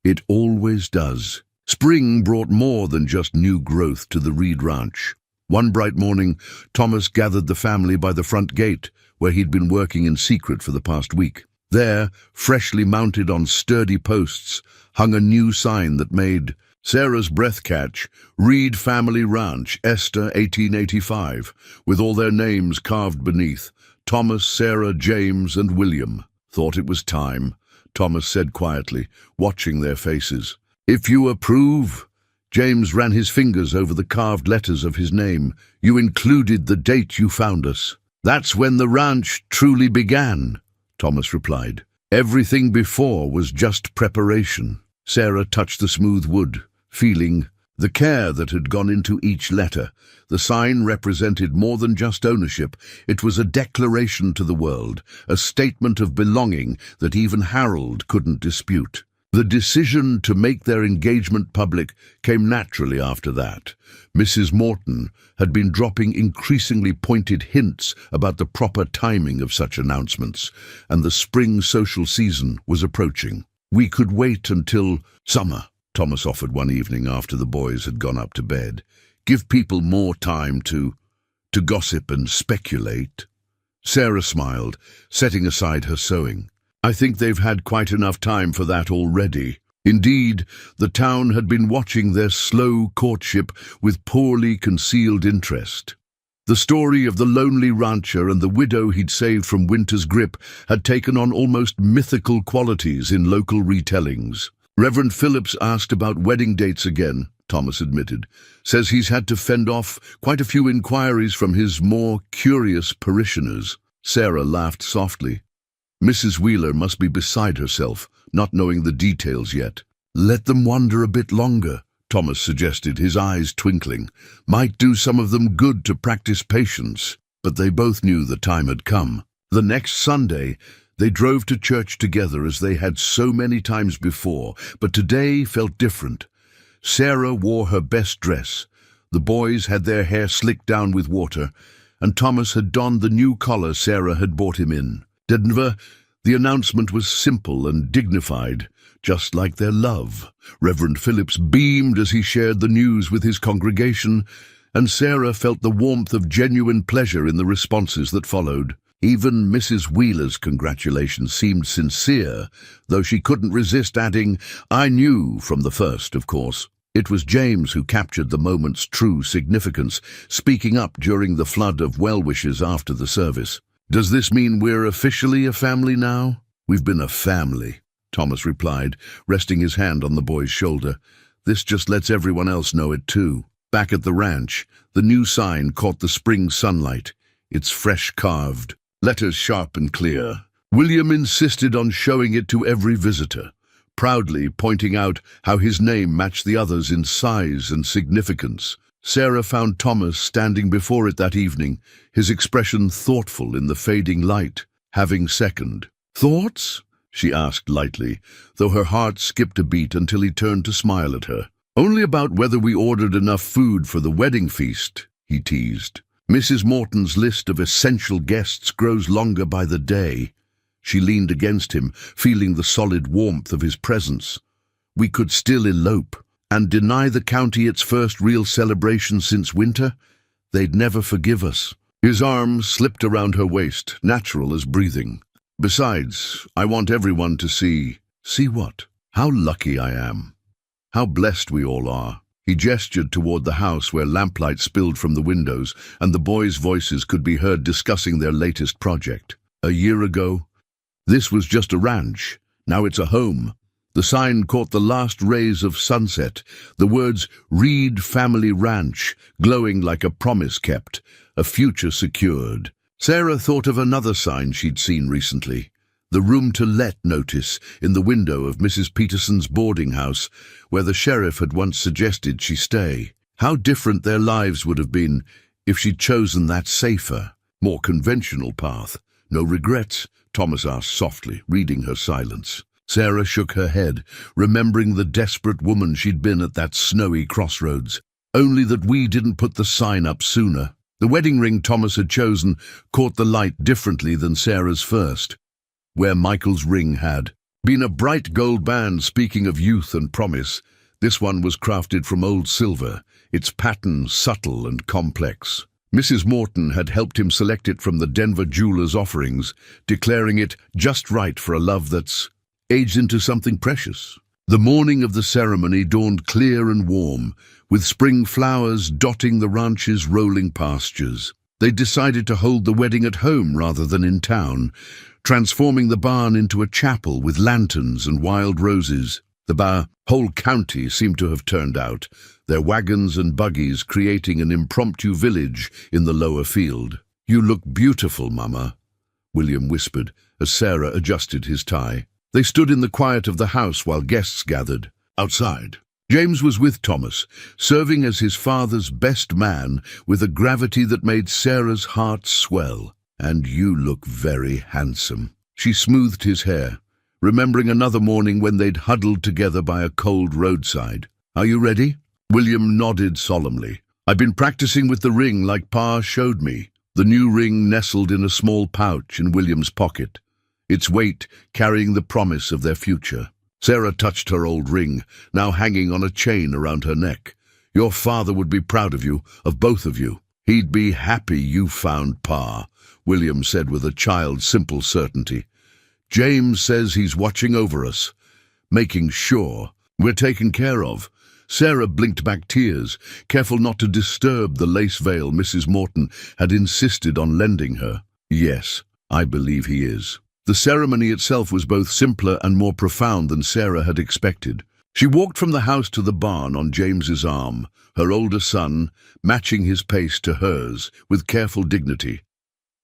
"it always does." Spring brought more than just new growth to the Reed Ranch. One bright morning, Thomas gathered the family by the front gate, where he'd been working in secret for the past week. There, freshly mounted on sturdy posts, hung a new sign that made Sarah's breath catch, "Reed Family Ranch, Esther 1885, with all their names carved beneath, Thomas, Sarah, James, and William. "Thought it was time," Thomas said quietly, watching their faces. "If you approve," James ran his fingers over the carved letters of his name, "you included the date you found us." "That's when the ranch truly began," Thomas replied. "Everything before was just preparation." Sarah touched the smooth wood, feeling the care that had gone into each letter. The sign represented more than just ownership. It was a declaration to the world, a statement of belonging that even Harold couldn't dispute. The decision to make their engagement public came naturally after that. Mrs. Morton had been dropping increasingly pointed hints about the proper timing of such announcements, and the spring social season was approaching. "We could wait until summer," Thomas offered one evening after the boys had gone up to bed. "Give people more time to gossip and speculate." Sarah smiled, setting aside her sewing. "I think they've had quite enough time for that already." Indeed, the town had been watching their slow courtship with poorly concealed interest. The story of the lonely rancher and the widow he'd saved from winter's grip had taken on almost mythical qualities in local retellings. "Reverend Phillips asked about wedding dates again," Thomas admitted. "Says he's had to fend off quite a few inquiries from his more curious parishioners." Sarah laughed softly. Mrs. Wheeler must be beside herself, not knowing the details yet. "Let them wonder a bit longer," Thomas suggested, his eyes twinkling. "Might do some of them good to practice patience." But they both knew the time had come. The next Sunday, they drove to church together as they had so many times before, but today felt different. Sarah wore her best dress. The boys had their hair slicked down with water, and Thomas had donned the new collar Sarah had bought him in. Denver, the announcement was simple and dignified, just like their love. Reverend Phillips beamed as he shared the news with his congregation, and Sarah felt the warmth of genuine pleasure in the responses that followed. Even Mrs. Wheeler's congratulations seemed sincere, though she couldn't resist adding, "I knew from the first, of course." It was James who captured the moment's true significance, speaking up during the flood of well-wishes after the service. "Does this mean we're officially a family now?" "We've been a family," Thomas replied, resting his hand on the boy's shoulder. "This just lets everyone else know it too." Back at the ranch, the new sign caught the spring sunlight, its fresh carved, letters sharp and clear. William insisted on showing it to every visitor, proudly pointing out how his name matched the others in size and significance. Sarah found Thomas standing before it that evening, his expression thoughtful in the fading light. "Having second thoughts?" she asked lightly, though her heart skipped a beat until he turned to smile at her. "Only about whether we ordered enough food for the wedding feast," he teased. "Mrs. Morton's list of essential guests grows longer by the day." She leaned against him, feeling the solid warmth of his presence. "We could still elope and deny the county its first real celebration since winter. They'd never forgive us." His arm slipped around her waist, natural as breathing. "Besides, I want everyone to see." "See what?" "How lucky I am. How blessed we all are." He gestured toward the house where lamplight spilled from the windows, and the boys' voices could be heard discussing their latest project. A year ago, this was just a ranch. Now it's a home. The sign caught the last rays of sunset, the words "Reed Family Ranch" glowing like a promise kept, a future secured. Sarah thought of another sign she'd seen recently, the "Room to Let" notice in the window of Mrs. Peterson's boarding house, where the sheriff had once suggested she stay. How different their lives would have been if she'd chosen that safer, more conventional path. "No regrets?" Thomas asked softly, reading her silence. Sarah shook her head, remembering the desperate woman she'd been at that snowy crossroads. "Only that we didn't put the sign up sooner." The wedding ring Thomas had chosen caught the light differently than Sarah's first, where Michael's ring had been a bright gold band. Speaking of youth and promise, this one was crafted from old silver, its pattern subtle and complex. Mrs. Morton had helped him select it from the Denver jeweler's offerings, declaring it just right for a love that's aged into something precious. The morning of the ceremony dawned clear and warm, with spring flowers dotting the ranch's rolling pastures. They decided to hold the wedding at home rather than in town, transforming the barn into a chapel with lanterns and wild roses. The whole county seemed to have turned out, their wagons and buggies creating an impromptu village in the lower field. "You look beautiful, Mama," William whispered as Sarah adjusted his tie. They stood in the quiet of the house while guests gathered. Outside, James was with Thomas, serving as his father's best man with a gravity that made Sarah's heart swell. "And you look very handsome." She smoothed his hair, remembering another morning when they'd huddled together by a cold roadside. "Are you ready?" William nodded solemnly. "I've been practicing with the ring like Pa showed me." The new ring nestled in a small pouch in William's pocket, its weight carrying the promise of their future. Sarah touched her old ring, now hanging on a chain around her neck. "Your father would be proud of you, of both of you. He'd be happy you found Pa," William said with a child's simple certainty. "James says he's watching over us, making sure we're taken care of." Sarah blinked back tears, careful not to disturb the lace veil Mrs. Morton had insisted on lending her. "Yes, I believe he is." The ceremony itself was both simpler and more profound than Sarah had expected. She walked from the house to the barn on James's arm, her older son matching his pace to hers with careful dignity.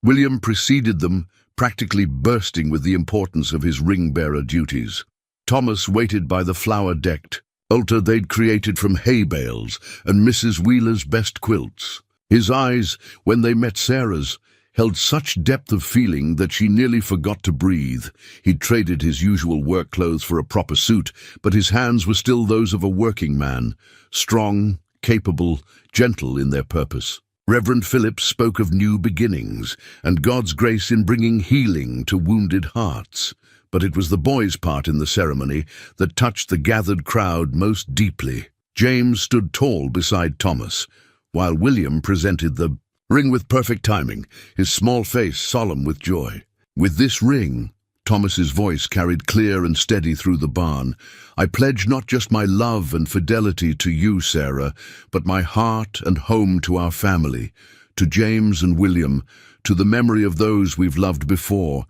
William preceded them, practically bursting with the importance of his ring-bearer duties. Thomas waited by the flower-decked altar they'd created from hay bales and Mrs. Wheeler's best quilts. His eyes, when they met Sarah's, held such depth of feeling that she nearly forgot to breathe. He'd traded his usual work clothes for a proper suit, but his hands were still those of a working man, strong, capable, gentle in their purpose. Reverend Phillips spoke of new beginnings and God's grace in bringing healing to wounded hearts. But it was the boy's part in the ceremony that touched the gathered crowd most deeply. James stood tall beside Thomas, while William presented the ring with perfect timing, his small face solemn with joy. "With this ring," Thomas's voice carried clear and steady through the barn, "I pledge not just my love and fidelity to you, Sarah, but my heart and home to our family, to James and William, to the memory of those we've loved before,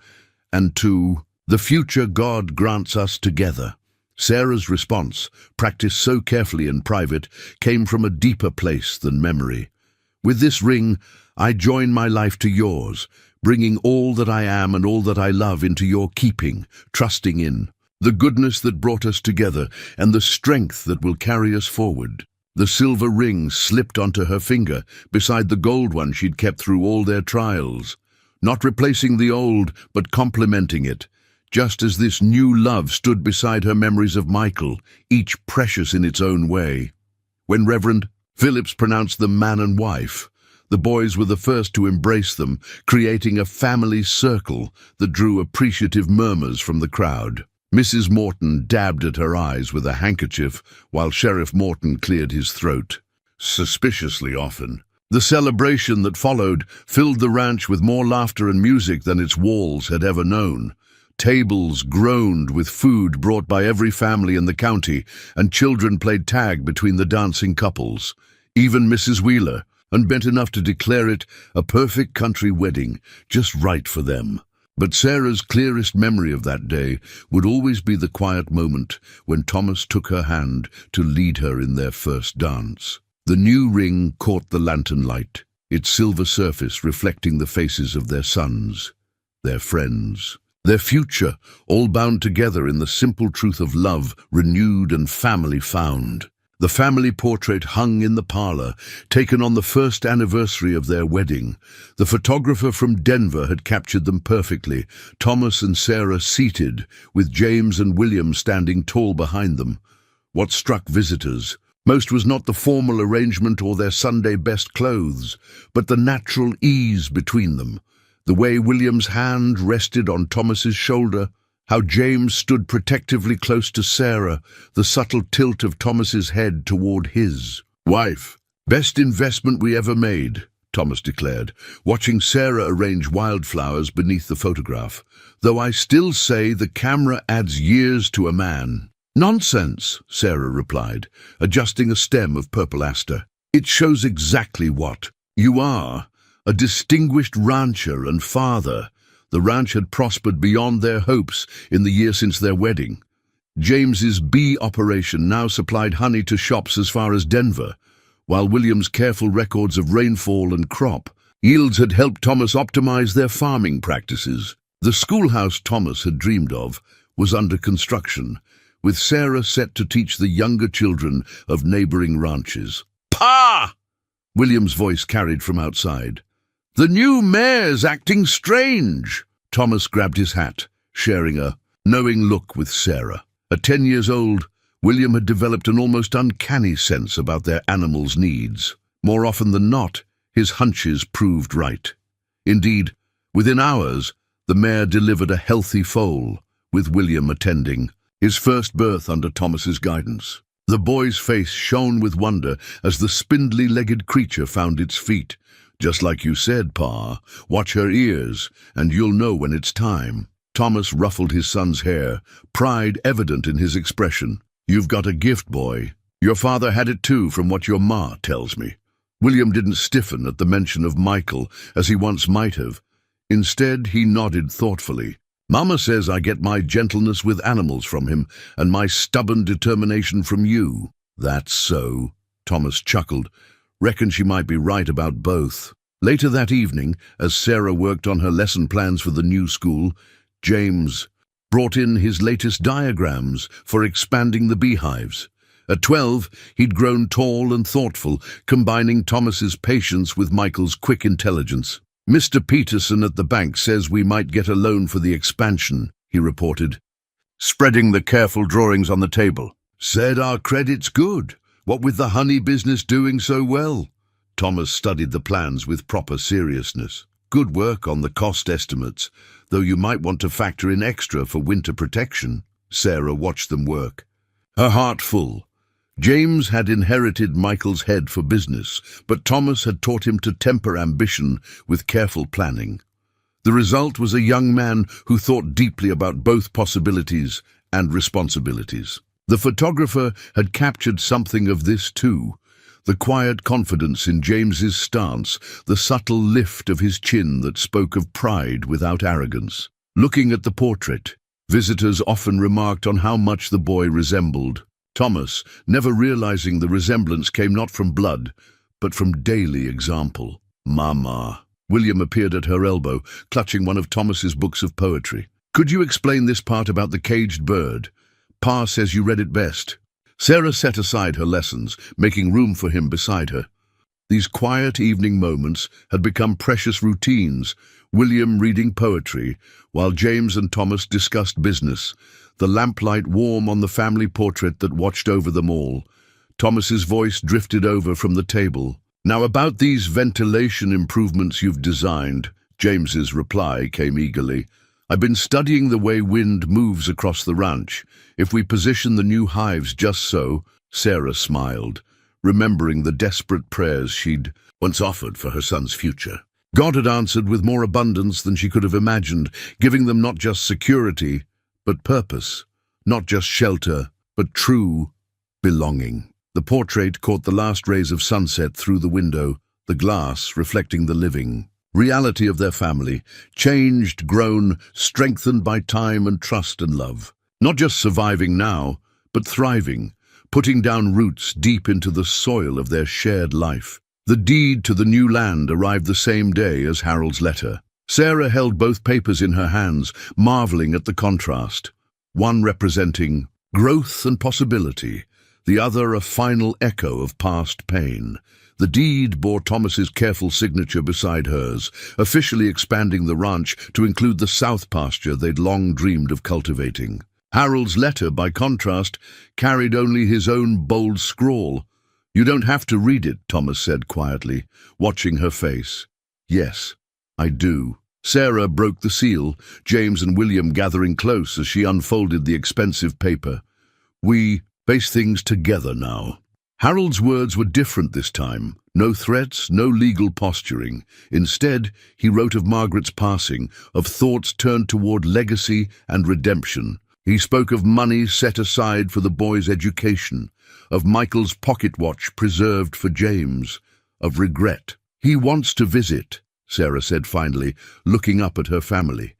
and to the future God grants us together." Sarah's response, practiced so carefully in private, came from a deeper place than memory. "With this ring, I join my life to yours, bringing all that I am and all that I love into your keeping, trusting in the goodness that brought us together and the strength that will carry us forward." The silver ring slipped onto her finger beside the gold one she'd kept through all their trials, not replacing the old, but complementing it, just as this new love stood beside her memories of Michael, each precious in its own way. When Reverend Phillips pronounced them man and wife, the boys were the first to embrace them, creating a family circle that drew appreciative murmurs from the crowd. Mrs. Morton dabbed at her eyes with a handkerchief while Sheriff Morton cleared his throat, suspiciously often. The celebration that followed filled the ranch with more laughter and music than its walls had ever known. Tables groaned with food brought by every family in the county, and children played tag between the dancing couples. Even Mrs. Wheeler, unbent enough to declare it a perfect country wedding, just right for them. But Sarah's clearest memory of that day would always be the quiet moment when Thomas took her hand to lead her in their first dance. The new ring caught the lantern light, its silver surface reflecting the faces of their sons, their friends, their future, all bound together in the simple truth of love renewed and family found. The family portrait hung in the parlor, taken on the first anniversary of their wedding. The photographer from Denver had captured them perfectly, Thomas and Sarah seated, with James and William standing tall behind them. What struck visitors most was not the formal arrangement or their Sunday best clothes, but the natural ease between them. The way William's hand rested on Thomas's shoulder, how James stood protectively close to Sarah, the subtle tilt of Thomas's head toward his. "Wife, best investment we ever made," Thomas declared, watching Sarah arrange wildflowers beneath the photograph. "Though I still say the camera adds years to a man." "Nonsense," Sarah replied, adjusting a stem of purple aster. "It shows exactly what you are, a distinguished rancher and father." The ranch had prospered beyond their hopes in the year since their wedding. James's bee operation now supplied honey to shops as far as Denver, while William's careful records of rainfall and crop yields had helped Thomas optimize their farming practices. The schoolhouse Thomas had dreamed of was under construction, with Sarah set to teach the younger children of neighboring ranches. "Pa!" William's voice carried from outside. "The new mayor's acting strange." Thomas grabbed his hat, sharing a knowing look with Sarah. At 10 years old, William had developed an almost uncanny sense about their animals' needs. More often than not, his hunches proved right. Indeed, within hours, the mare delivered a healthy foal, with William attending, his first birth under Thomas's guidance. The boy's face shone with wonder as the spindly-legged creature found its feet. "Just like you said, Pa, watch her ears, and you'll know when it's time." Thomas ruffled his son's hair, pride evident in his expression. "You've got a gift, boy. Your father had it too, from what your ma tells me." William didn't stiffen at the mention of Michael, as he once might have. Instead, he nodded thoughtfully. "Mama says I get my gentleness with animals from him, and my stubborn determination from you." "That's so," Thomas chuckled. "Reckon she might be right about both." Later that evening, as Sarah worked on her lesson plans for the new school, James brought in his latest diagrams for expanding the beehives. At 12, he'd grown tall and thoughtful, combining Thomas's patience with Michael's quick intelligence. "Mr. Peterson at the bank says we might get a loan for the expansion," he reported, spreading the careful drawings on the table. "Said our credit's good, what with the honey business doing so well." Thomas studied the plans with proper seriousness. "Good work on the cost estimates, though you might want to factor in extra for winter protection." Sarah watched them work, her heart full. James had inherited Michael's head for business, but Thomas had taught him to temper ambition with careful planning. The result was a young man who thought deeply about both possibilities and responsibilities. The photographer had captured something of this too. The quiet confidence in James's stance, the subtle lift of his chin that spoke of pride without arrogance. Looking at the portrait, visitors often remarked on how much the boy resembled Thomas, never realizing the resemblance came not from blood, but from daily example. "Mama." William appeared at her elbow, clutching one of Thomas's books of poetry. "Could you explain this part about the caged bird? Pa says you read it best." Sarah set aside her lessons, making room for him beside her. These quiet evening moments had become precious routines, William reading poetry, while James and Thomas discussed business, the lamplight warm on the family portrait that watched over them all. Thomas's voice drifted over from the table. "Now about these ventilation improvements you've designed," James's reply came eagerly. "I've been studying the way wind moves across the ranch. If we position the new hives just so," Sarah smiled, remembering the desperate prayers she'd once offered for her son's future. God had answered with more abundance than she could have imagined, giving them not just security, but purpose, not just shelter, but true belonging. The portrait caught the last rays of sunset through the window, the glass reflecting the living reality of their family, changed, grown, strengthened by time and trust and love. Not just surviving now, but thriving, putting down roots deep into the soil of their shared life. The deed to the new land arrived the same day as Harold's letter. Sarah held both papers in her hands, marveling at the contrast, one representing growth and possibility, the other a final echo of past pain. The deed bore Thomas's careful signature beside hers, officially expanding the ranch to include the south pasture they'd long dreamed of cultivating. Harold's letter, by contrast, carried only his own bold scrawl. "You don't have to read it," Thomas said quietly, watching her face. "Yes, I do." Sarah broke the seal, James and William gathering close as she unfolded the expensive paper. "We face things together now." Harold's words were different this time. No threats, no legal posturing. Instead, he wrote of Margaret's passing, of thoughts turned toward legacy and redemption. He spoke of money set aside for the boy's education, of Michael's pocket watch preserved for James, of regret. "He wants to visit," Sarah said finally, looking up at her family.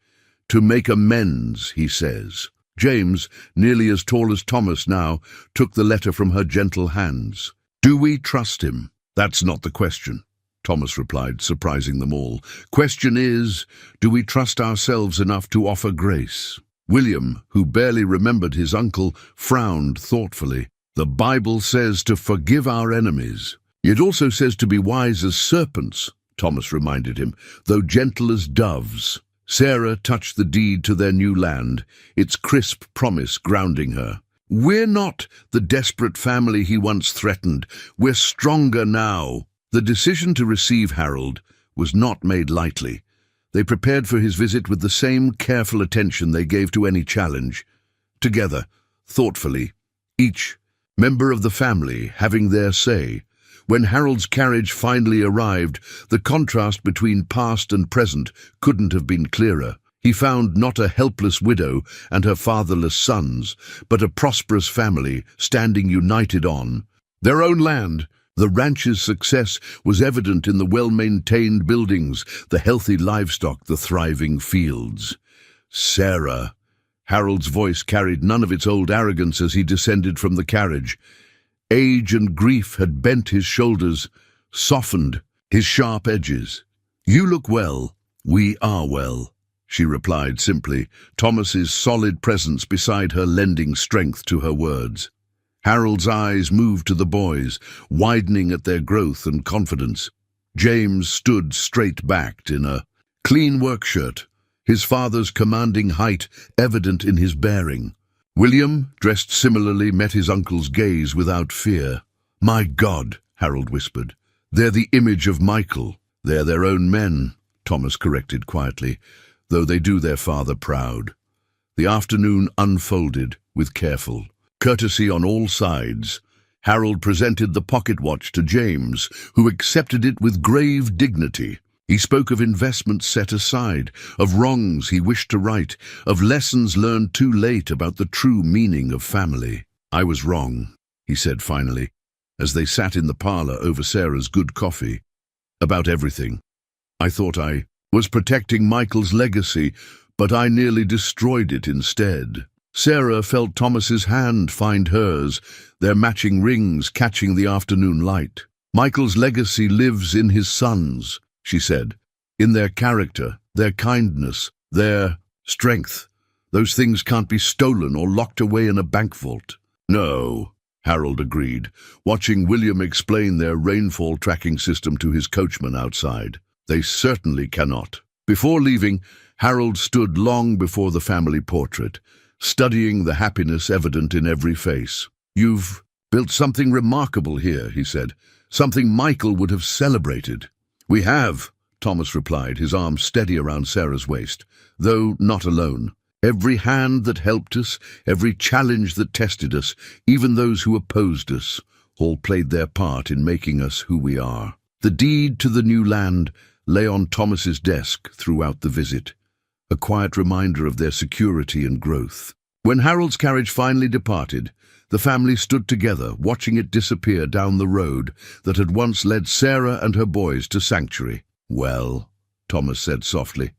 "To make amends," he says. James, nearly as tall as Thomas now, took the letter from her gentle hands. "Do we trust him?" "That's not the question," Thomas replied, surprising them all. "Question is, do we trust ourselves enough to offer grace?" William, who barely remembered his uncle, frowned thoughtfully. "The Bible says to forgive our enemies. It also says to be wise as serpents," Thomas reminded him, "though gentle as doves." Sarah touched the deed to their new land, its crisp promise grounding her. "We're not the desperate family he once threatened. We're stronger now." The decision to receive Harold was not made lightly. They prepared for his visit with the same careful attention they gave to any challenge. Together, thoughtfully, each member of the family having their say. When Harold's carriage finally arrived, the contrast between past and present couldn't have been clearer. He found not a helpless widow and her fatherless sons, but a prosperous family standing united on their own land. The ranch's success was evident in the well-maintained buildings, the healthy livestock, the thriving fields. "Sarah." Harold's voice carried none of its old arrogance as he descended from the carriage. Age and grief had bent his shoulders, softened his sharp edges. "You look well." "We are well," she replied simply, Thomas's solid presence beside her lending strength to her words. Harold's eyes moved to the boys, widening at their growth and confidence. James stood straight-backed in a clean work shirt, his father's commanding height evident in his bearing. William, dressed similarly, met his uncle's gaze without fear. "My God," Harold whispered, "they're the image of Michael." "They're their own men," Thomas corrected quietly, "though they do their father proud." The afternoon unfolded with careful courtesy on all sides. Harold presented the pocket watch to James, who accepted it with grave dignity. He spoke of investments set aside, of wrongs he wished to right, of lessons learned too late about the true meaning of family. "I was wrong," he said finally, as they sat in the parlor over Sarah's good coffee. "About everything. I thought I was protecting Michael's legacy, but I nearly destroyed it instead." Sarah felt Thomas's hand find hers, their matching rings catching the afternoon light. "Michael's legacy lives in his sons," she said, "in their character, their kindness, their strength. Those things can't be stolen or locked away in a bank vault." "No," Harold agreed, watching William explain their rainfall tracking system to his coachman outside. "They certainly cannot." Before leaving, Harold stood long before the family portrait, studying the happiness evident in every face. "You've built something remarkable here," he said, "something Michael would have celebrated." "We have," Thomas replied, his arm steady around Sarah's waist, "though not alone. Every hand that helped us, every challenge that tested us, even those who opposed us, all played their part in making us who we are." The deed to the new land lay on Thomas's desk throughout the visit, a quiet reminder of their security and growth. When Harold's carriage finally departed, the family stood together, watching it disappear down the road that had once led Sarah and her boys to sanctuary. "Well," Thomas said softly,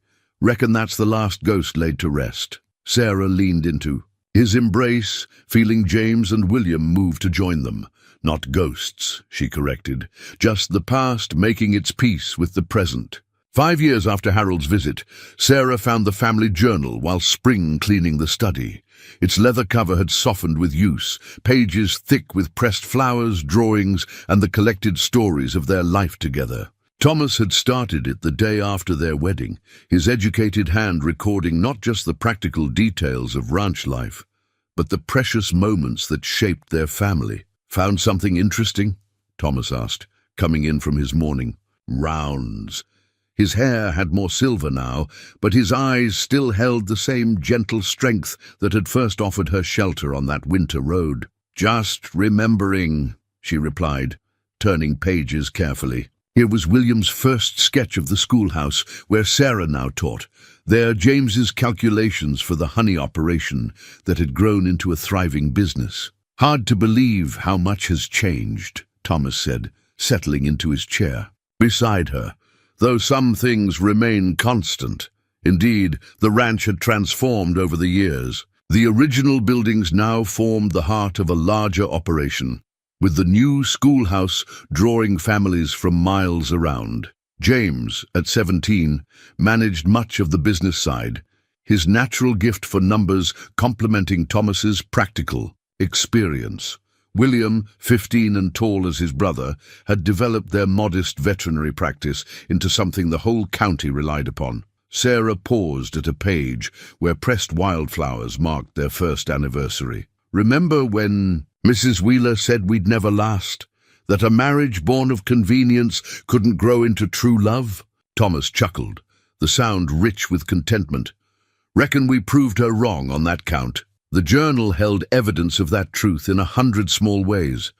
"reckon that's the last ghost laid to rest." Sarah leaned into his embrace, feeling James and William move to join them. "Not ghosts," she corrected, "just the past making its peace with the present." 5 years after Harold's visit, Sarah found the family journal while spring cleaning the study. Its leather cover had softened with use, pages thick with pressed flowers, drawings, and the collected stories of their life together. Thomas had started it the day after their wedding, his educated hand recording not just the practical details of ranch life, but the precious moments that shaped their family. "Found something interesting?" Thomas asked, coming in from his morning rounds. His hair had more silver now, but his eyes still held the same gentle strength that had first offered her shelter on that winter road. "Just remembering," she replied, turning pages carefully. Here was William's first sketch of the schoolhouse, where Sarah now taught. There, James's calculations for the honey operation that had grown into a thriving business. "Hard to believe how much has changed," Thomas said, settling into his chair beside her, "though some things remain constant." Indeed, the ranch had transformed over the years. The original buildings now formed the heart of a larger operation, with the new schoolhouse drawing families from miles around. James, at 17, managed much of the business side, his natural gift for numbers complementing Thomas's practical experience. William, 15 and tall as his brother, had developed their modest veterinary practice into something the whole county relied upon. Sarah paused at a page where pressed wildflowers marked their first anniversary. "Remember when Mrs. Wheeler said we'd never last? That a marriage born of convenience couldn't grow into true love?" Thomas chuckled, the sound rich with contentment. "Reckon we proved her wrong on that count." The journal held evidence of that truth in 100 small ways.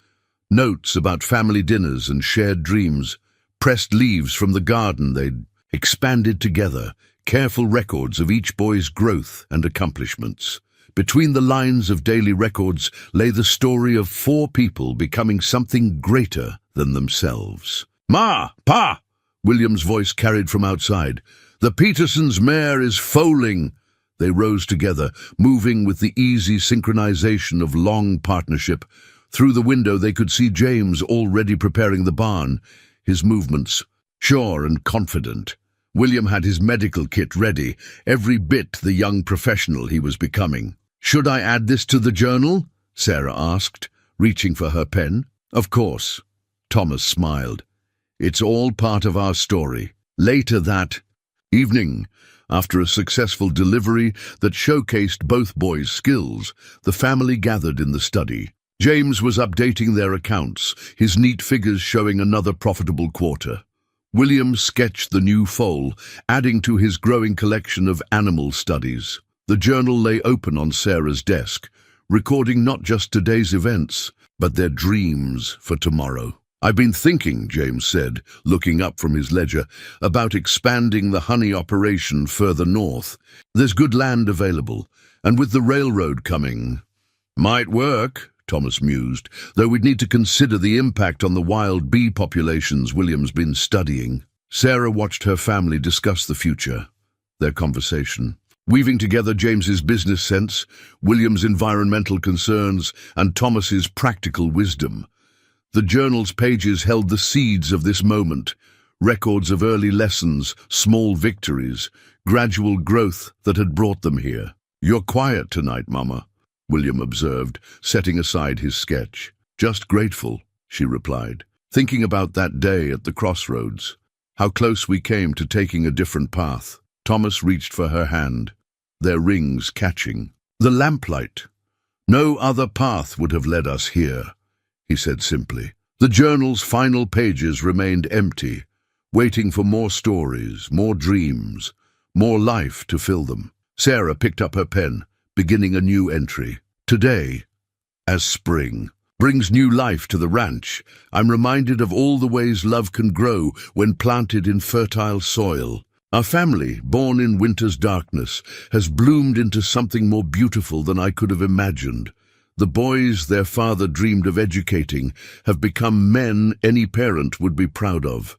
Notes about family dinners and shared dreams, pressed leaves from the garden they'd expanded together, careful records of each boy's growth and accomplishments. Between the lines of daily records lay the story of 4 people becoming something greater than themselves. "Ma! Pa!" William's voice carried from outside. "The Petersons' mare is foaling." They rose together, moving with the easy synchronization of long partnership. Through the window they could see James already preparing the barn, his movements sure and confident. William had his medical kit ready, every bit the young professional he was becoming. "Should I add this to the journal?" Sarah asked, reaching for her pen. "Of course." Thomas smiled. "It's all part of our story." Later that evening, after a successful delivery that showcased both boys' skills, the family gathered in the study. James was updating their accounts, his neat figures showing another profitable quarter. William sketched the new foal, adding to his growing collection of animal studies. The journal lay open on Sarah's desk, recording not just today's events, but their dreams for tomorrow. "I've been thinking," James said, looking up from his ledger, "about expanding the honey operation further north. There's good land available, and with the railroad coming—" "Might work," Thomas mused, "though we'd need to consider the impact on the wild bee populations William's been studying." Sarah watched her family discuss the future, their conversation, weaving together James's business sense, William's environmental concerns, and Thomas's practical wisdom. The journal's pages held the seeds of this moment, records of early lessons, small victories, gradual growth that had brought them here. "You're quiet tonight, Mama," William observed, setting aside his sketch. "Just grateful," she replied, thinking about that day at the crossroads, how close we came to taking a different path. Thomas reached for her hand, their rings catching. "The lamplight. No other path would have led us here," he said simply. The journal's final pages remained empty, waiting for more stories, more dreams, more life to fill them. Sarah picked up her pen, beginning a new entry. "Today, as spring brings new life to the ranch, I'm reminded of all the ways love can grow when planted in fertile soil. Our family, born in winter's darkness, has bloomed into something more beautiful than I could have imagined. The boys their father dreamed of educating have become men any parent would be proud of.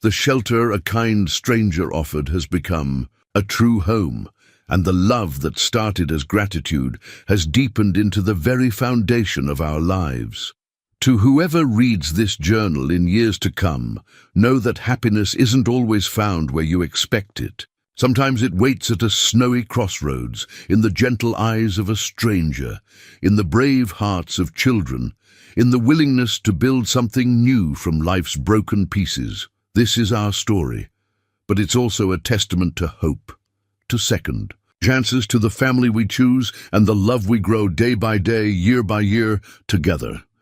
The shelter a kind stranger offered has become a true home, and the love that started as gratitude has deepened into the very foundation of our lives. To whoever reads this journal in years to come, know that happiness isn't always found where you expect it. Sometimes it waits at a snowy crossroads, in the gentle eyes of a stranger, in the brave hearts of children, in the willingness to build something new from life's broken pieces. This is our story, but it's also a testament to hope, to second chances, to the family we choose and the love we grow day by day, year by year, together.